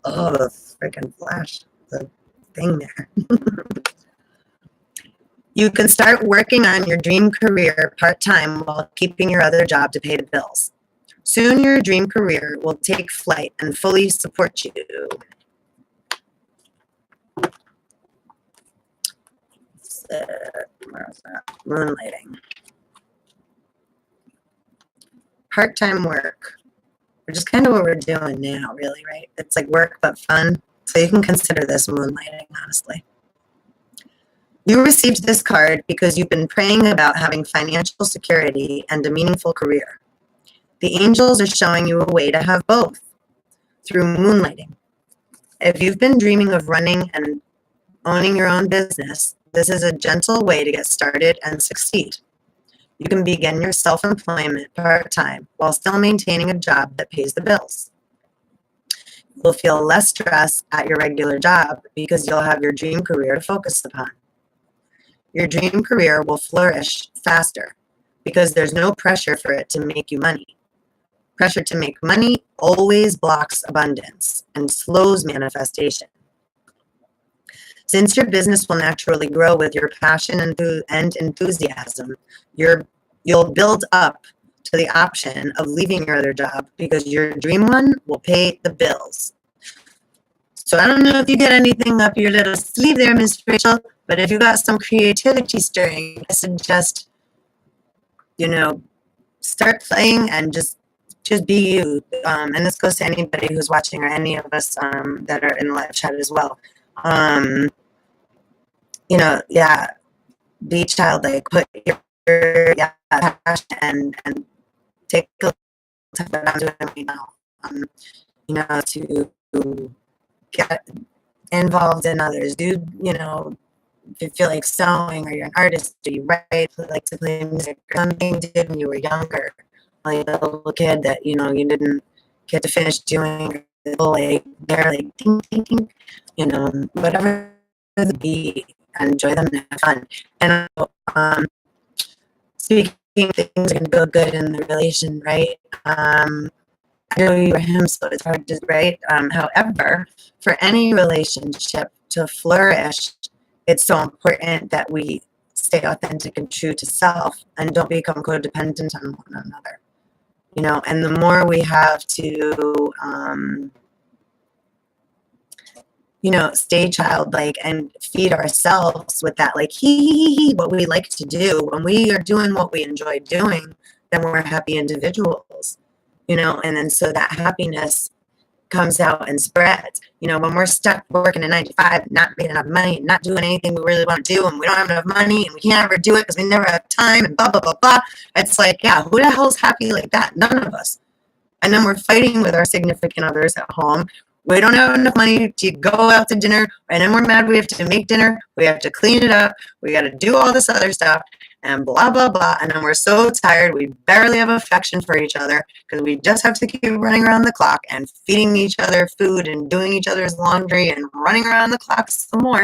Oh, the freaking flash, the thing there. You can start working on your dream career part-time while keeping your other job to pay the bills. Soon your dream career will take flight and fully support you. Where's that? Moonlighting. Part-time work, which is kind of what we're doing now, really, right? It's like work but fun. So you can consider this moonlighting, honestly. You received this card because you've been praying about having financial security and a meaningful career. The angels are showing you a way to have both through moonlighting. If you've been dreaming of running and owning your own business, this is a gentle way to get started and succeed. You can begin your self-employment part-time while still maintaining a job that pays the bills. You'll feel less stress at your regular job because you'll have your dream career to focus upon. Your dream career will flourish faster because there's no pressure for it to make you money. Pressure to make money always blocks abundance and slows manifestation. Since your business will naturally grow with your passion and enthusiasm, you're you'll build up to the option of leaving your other job because your dream one will pay the bills. So I don't know if you get anything up your little sleeve there, Miss Rachel, but if you got some creativity stirring, I suggest, you know, start playing and just be you. And this goes to anybody who's watching or any of us that are in the live chat as well. You know, yeah, be childlike. Put your passion and take a time to do it now. You know, to get involved in others. Do, you know, if you feel like sewing or you're an artist or you write, like to play music or something you did when you were younger, like a little kid that, you know, you didn't get to finish doing, like they're like ding, ding, ding, you know, whatever the be, enjoy them and have fun. And speaking of things that can feel good in the relation, right? I know you are him, so it's hard to write. However, for any relationship to flourish, it's so important that we stay authentic and true to self and don't become codependent on one another. You know, and the more we have to, you know, stay childlike and feed ourselves with that, like, what we like to do. When we are doing what we enjoy doing, then we're happy individuals, you know, and then so that happiness comes out and spreads. You know, when we're stuck working a 9 to 5, not making enough money, not doing anything we really want to do, and we don't have enough money, and we can't ever do it because we never have time, and blah, blah, blah, blah. It's like, yeah, who the hell's happy like that? None of us. And then we're fighting with our significant others at home. We don't have enough money to go out to dinner, and then we're mad we have to make dinner. We have to clean it up. We got to do all this other stuff, and blah, blah, blah. And then we're so tired, we barely have affection for each other because we just have to keep running around the clock and feeding each other food and doing each other's laundry and running around the clock some more.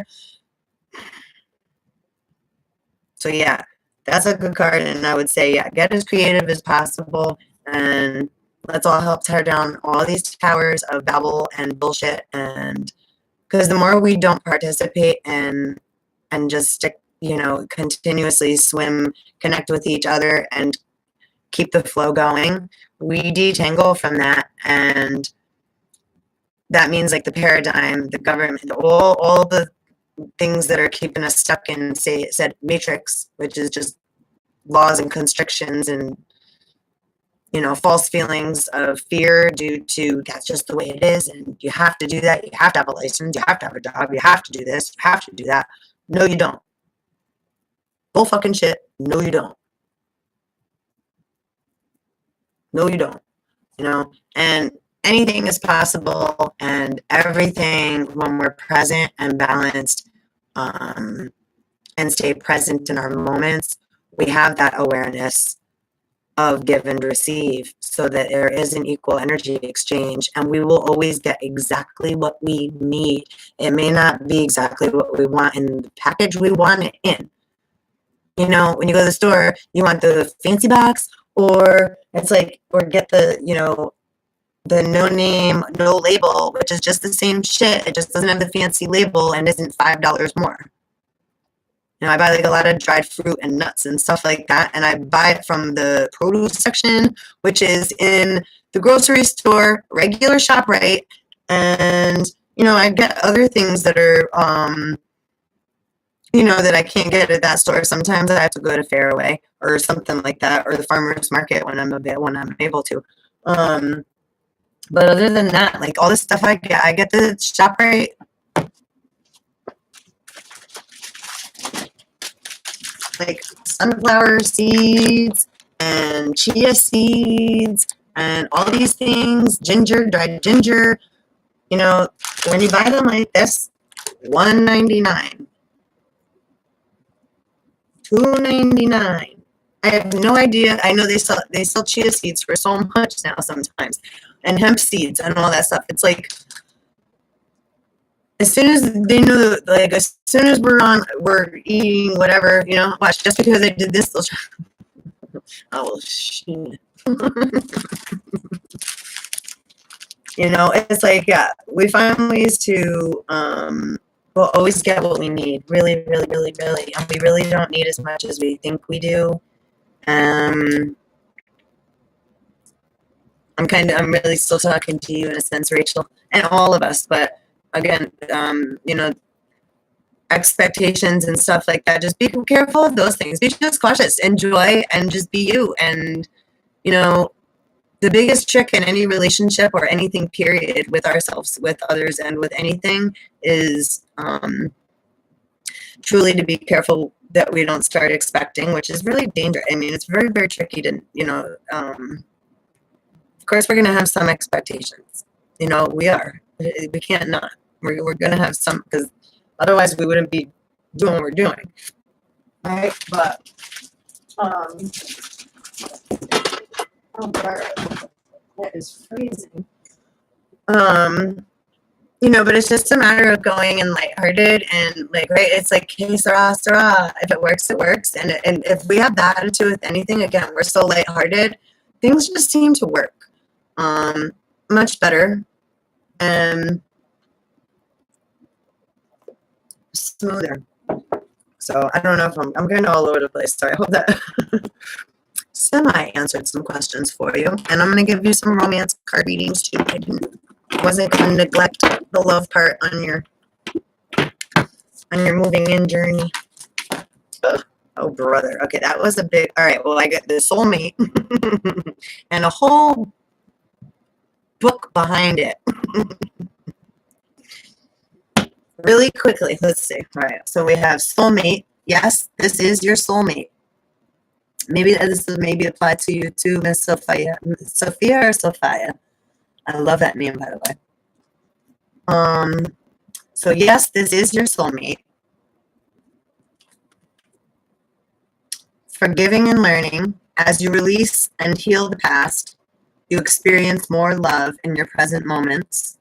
So, yeah, that's a good card. And I would say, yeah, get as creative as possible. And let's all help tear down all these towers of babble and bullshit. And because the more we don't participate and just stick, you know, continuously swim, connect with each other and keep the flow going, we detangle from that. And that means like the paradigm, the government, all the things that are keeping us stuck in, say, said matrix, which is just laws and constrictions and, you know, false feelings of fear due to that's just the way it is, and you have to do that, you have to have a license, you have to have a job, you have to do this, you have to do that. No, you don't. Bull fucking shit. No, you don't. No, you don't. You know, and anything is possible, and everything, when we're present and balanced, and stay present in our moments, we have that awareness of give and receive so that there is an equal energy exchange, and we will always get exactly what we need. It may not be exactly what we want in the package we want it in. You know, when you go to the store, you want the fancy box, or it's like, or get the, you know, the no name, no label, which is just the same shit. It just doesn't have the fancy label and isn't $5 more. You know, I buy like a lot of dried fruit and nuts and stuff like that, and I buy it from the produce section, which is in the grocery store, regular ShopRite, and, you know, I get other things that are, you know, that I can't get at that store. Sometimes I have to go to Fairway or something like that, or the farmer's market when I'm able to. But other than that, like all this stuff I get the ShopRite. Like sunflower seeds and chia seeds and all these things, ginger, dried ginger. You know, when you buy them like this, $1.99, $2.99. I have no idea. I know they sell chia seeds for so much now sometimes, and hemp seeds and all that stuff. It's like, as soon as they know, like as soon as we're eating whatever, you know, watch, just because I did this, they'll try. Oh shit. You know, it's like, yeah, we find ways to, we'll always get what we need. Really, really, really, really. And we really don't need as much as we think we do. Um, I'm really still talking to you in a sense, Rachel, and all of us. But again, you know, expectations and stuff like that. Just be careful of those things. Be just cautious. Enjoy and just be you. And you know, the biggest trick in any relationship or anything, period, with ourselves, with others, and with anything is truly to be careful that we don't start expecting, which is really dangerous. I mean, it's very, very tricky to, you know, of course, we're going to have some expectations. You know, we are. We can't not. We're going to have some, because otherwise we wouldn't be doing what we're doing. Right? But, oh, that is freezing. You know, but it's just a matter of going and lighthearted and like, right, it's like, hey, sarah, sarah. If it works, it works. And if we have that attitude with anything, again, we're so lighthearted, things just seem to work much better and smoother. So I don't know if I'm kind of all over the place. Sorry, I hope that semi answered some questions for you. And I'm going to give you some romance card readings too. I wasn't going to neglect the love part on your moving in journey. Ugh. Oh, brother. Okay, that was a big... All right, well, I get the soulmate and a whole book behind it. Really quickly, let's see. All right, so we have soulmate. Yes, this is your soulmate. Maybe this is maybe applied to you too, Miss Sophia. Sophia or Sophia? I love that name, by the way. So yes, this is your soulmate. Forgiving and learning. As you release and heal the past, you experience more love in your present moments.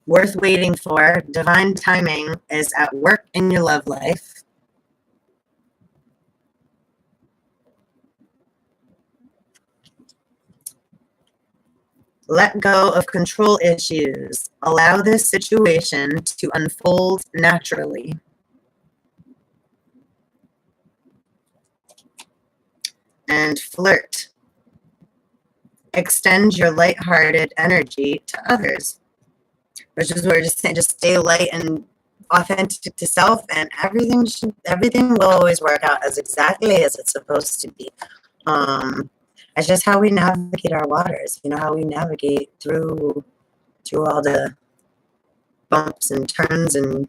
Worth waiting for. Divine timing is at work in your love life. Let go of control issues. Allow this situation to unfold naturally. And flirt. Extend your lighthearted energy to others. Which is what we're just saying, just stay light and authentic to self, and everything will always work out as exactly as it's supposed to be. It's just how we navigate our waters, you know, how we navigate through all the bumps and turns and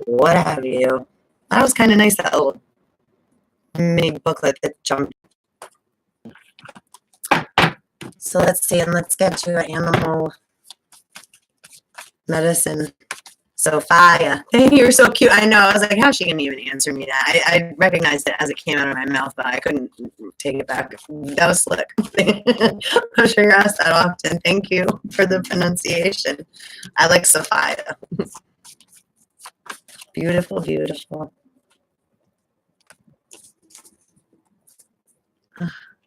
what have you. That was kind of nice, that little mini booklet that jumped. So let's see, and let's get to animal medicine. Sophia, you're so cute. I know. I was like, how's she gonna even answer me that? I recognized it as it came out of my mouth, but I couldn't take it back. That was slick. I'm sure you're asked that often. Thank you for the pronunciation. I like Sophia. Beautiful, beautiful.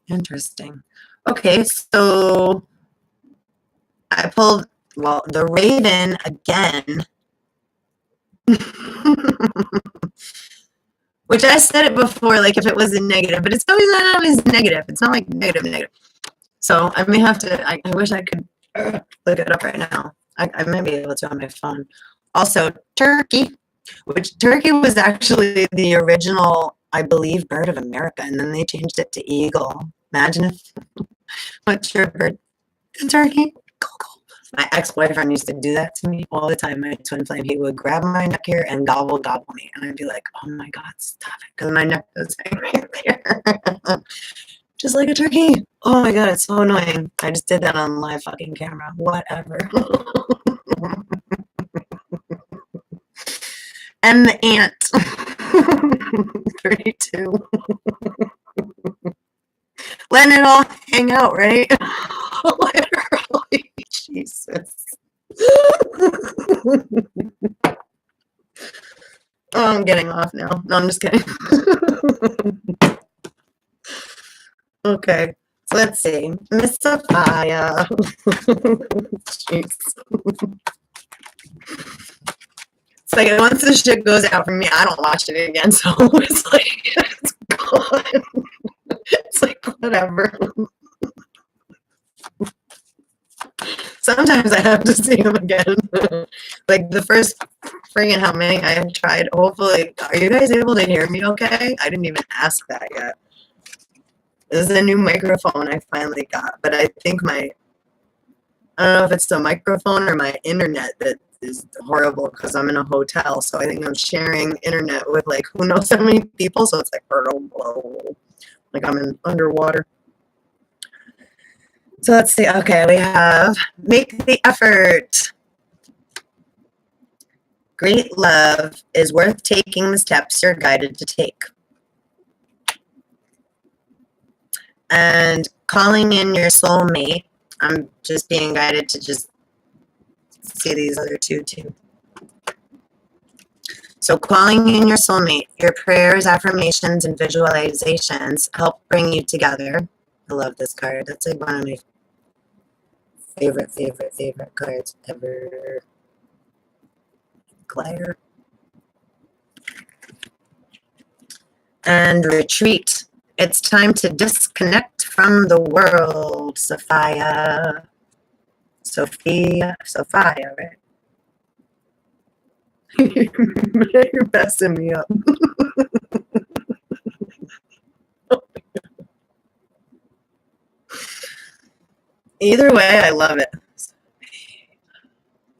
Interesting. Okay, so I pulled, well, the Raven again. Which I said it before, like if it was a negative, but it's always not always negative. It's not like negative. So I may have to, I wish I could look it up right now. I might be able to on my phone. Also, turkey, which turkey was actually the original, I believe, bird of America, and then they changed it to eagle. Imagine if, what's your bird? Turkey? Go, go. My ex-boyfriend used to do that to me all the time. My twin flame, he would grab my neck here and gobble me, and I'd be like, "Oh my God, stop it!" Because my neck was right there, just like a turkey. Oh my God, it's so annoying. I just did that on live fucking camera. Whatever. And the ant, 32. Letting it all hang out, right? Literally, Jesus. Oh, I'm getting off now. No, I'm just kidding. Okay, so let's see. Miss Sophia. Jeez. like once the shit goes out from me, I don't watch it again. So it's like it's gone. It's like whatever. Sometimes I have to see them again. Like the first friggin' how many I have tried. Hopefully, are you guys able to hear me okay? I didn't even ask that yet. This is a new microphone I finally got, but I think I don't know if it's the microphone or my internet that is horrible because I'm in a hotel, so I think I'm sharing internet with like who knows how many people, so it's like like I'm underwater. So let's see. Okay, we have make the effort. Great love is worth taking the steps you're guided to take. And calling in your soulmate. I'm just being guided to just see these other two too. So calling in your soulmate, your prayers, affirmations, and visualizations help bring you together. I love this card. That's like one of my favorite cards ever. Glider. And retreat. It's time to disconnect from the world, Sophia, right? You're messing me up. Either way, I love it.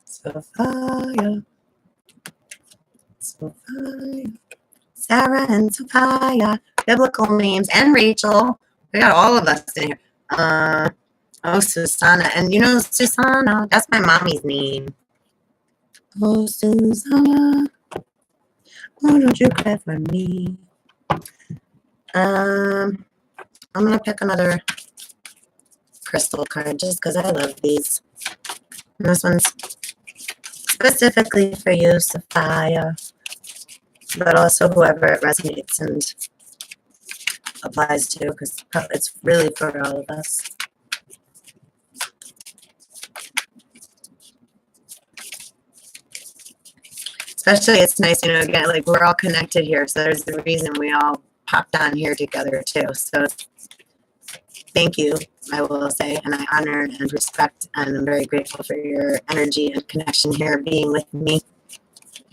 Sophia. Sarah and Sophia. Biblical names. And Rachel. We got all of us in here. Oh, Susanna. And you know, Susanna, that's my mommy's name. Oh, Susanna. Why don't you cry for me? I'm going to pick another crystal card just because I love these. And this one's specifically for you, Sophia, but also whoever it resonates and applies to, because it's really for all of us. Especially, it's nice, you know, again, like we're all connected here, so there's the reason we all popped on here together too. So thank you, I will say, and I honor and respect, and I'm very grateful for your energy and connection here, being with me,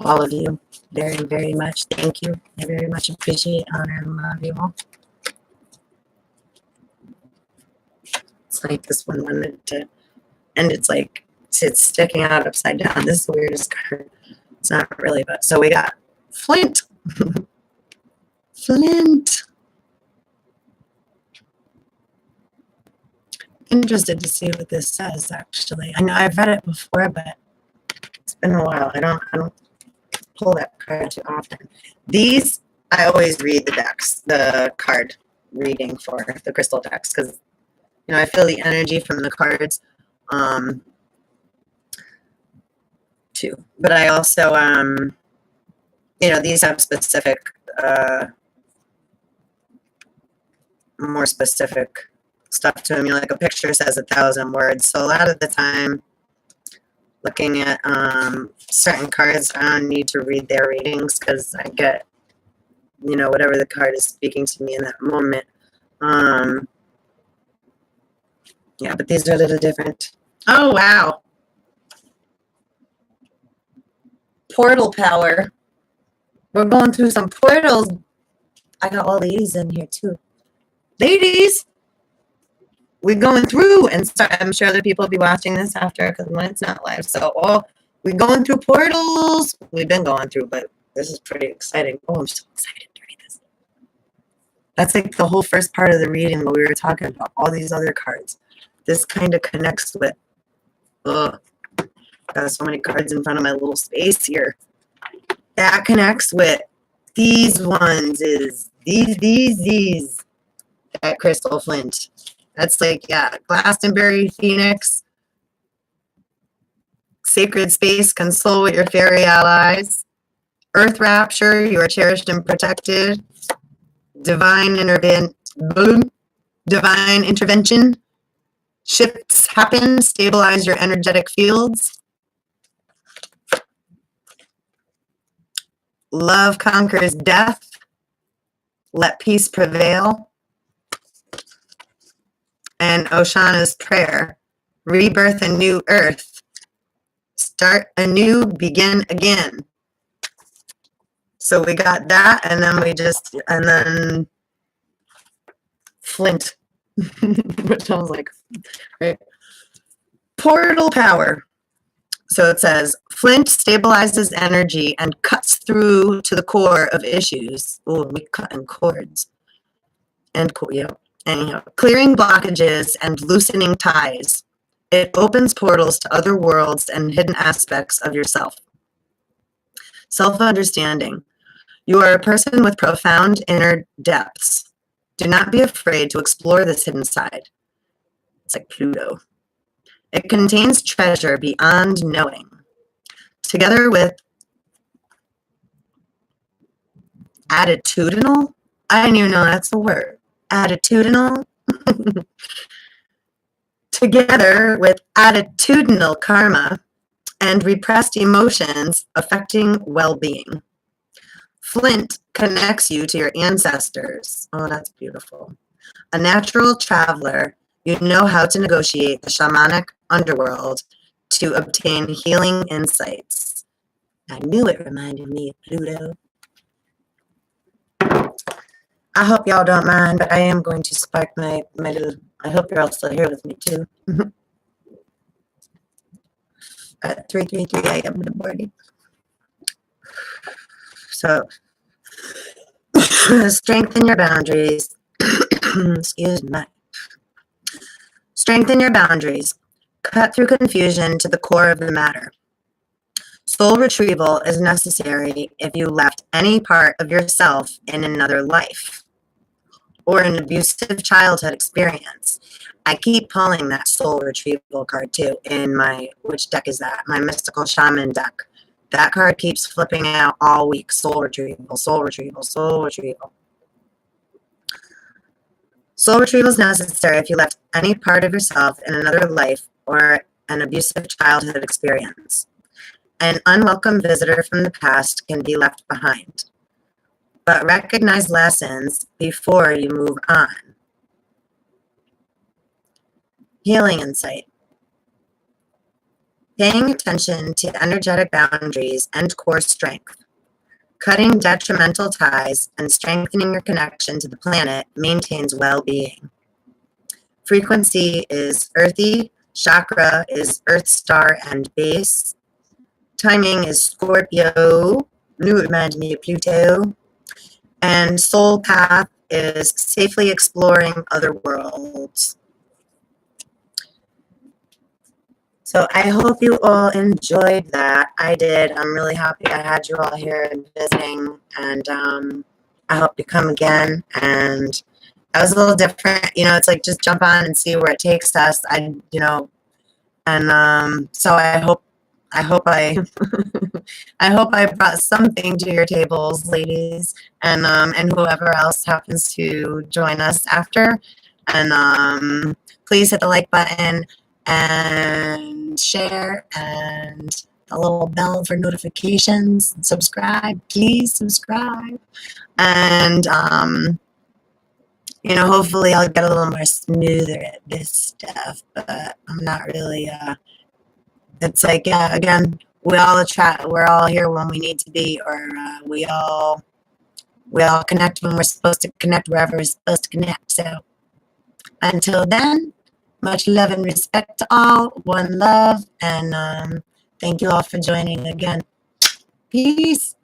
all of you, very, very much. Thank you. I very much appreciate, honor, and love you all. It's like this one wanted to, and it's like, it's sticking out upside down. This is the weirdest card. It's not really, but so we got Flint. Flint. Interested to see what this says, actually. I know I've read it before, but it's been a while. I don't pull that card too often. These, I always read the decks, the card reading for the crystal decks, because, you know, I feel the energy from the cards, too. But I also, you know, these have specific, more specific stuff to them. You know, like a picture says 1,000 words. So a lot of the time, looking at certain cards, I don't need to read their readings because I get, you know, whatever the card is speaking to me in that moment. Yeah, but these are a little different. Oh, wow. Portal power. We're going through some portals. I got all ladies in here too. Ladies, we're going through, and I'm sure other people will be watching this after because mine's not live. So, we're going through portals. We've been going through, but this is pretty exciting. Oh, I'm so excited to read this. That's like the whole first part of the reading that we were talking about, all these other cards. This kind of connects with, got so many cards in front of my little space here. That connects with these ones, is these. That crystal flint. That's like, yeah, Glastonbury, Phoenix, sacred space, console with your fairy allies, earth rapture, you are cherished and protected, divine intervention, shifts happen, stabilize your energetic fields. Love conquers death. Let peace prevail. And Oshana's prayer. Rebirth a new earth. Start anew, begin again. So we got that, and then Flint, which I was like, right. Portal power. So it says, Flint stabilizes energy and cuts through to the core of issues. Oh, we cut in cords. And yeah. Anyhow, clearing blockages and loosening ties. It opens portals to other worlds and hidden aspects of yourself. Self-understanding. You are a person with profound inner depths. Do not be afraid to explore this hidden side. It's like Pluto. It contains treasure beyond knowing. Together with attitudinal, I didn't even know that's a word. Attitudinal. Together with attitudinal karma and repressed emotions affecting well-being. Flint connects you to your ancestors. Oh, that's beautiful. A natural traveler, you know how to negotiate the shamanic underworld to obtain healing insights. I knew it reminded me of Pluto. I hope y'all don't mind, but I am going to spark my little, I hope you're all still here with me too. At 3:33 a.m. in the morning. So, strengthen your boundaries. Excuse me. Strengthen your boundaries. Cut through confusion to the core of the matter. Soul retrieval is necessary if you left any part of yourself in another life or an abusive childhood experience. I keep pulling that soul retrieval card too in my, which deck is that? My mystical shaman deck. That card keeps flipping out all week. Soul retrieval, soul retrieval, soul retrieval. Soul retrieval is necessary if you left any part of yourself in another life or an abusive childhood experience. An unwelcome visitor from the past can be left behind. But recognize lessons before you move on. Healing insight. Paying attention to energetic boundaries and core strength. Cutting detrimental ties and strengthening your connection to the planet maintains well-being. Frequency is earthy. Chakra is earth, star, and base. Timing is Scorpio. Knew it reminded me of Pluto. And soul path is safely exploring other worlds. So I hope you all enjoyed that. I did. I'm really happy I had you all here and visiting, and I hope you come again. And that was a little different. You know, it's like just jump on and see where it takes us. So I hope I I hope I brought something to your tables, ladies, and whoever else happens to join us after. And please hit the like button and share and the little bell for notifications. Subscribe, please subscribe. And you know, hopefully I'll get a little more smoother at this stuff, but I'm not really it's like, yeah, again, we're all here when we need to be, or we all connect when we're supposed to connect, wherever we're supposed to connect. So until then, much love and respect to all. One love, and thank you all for joining again. Peace.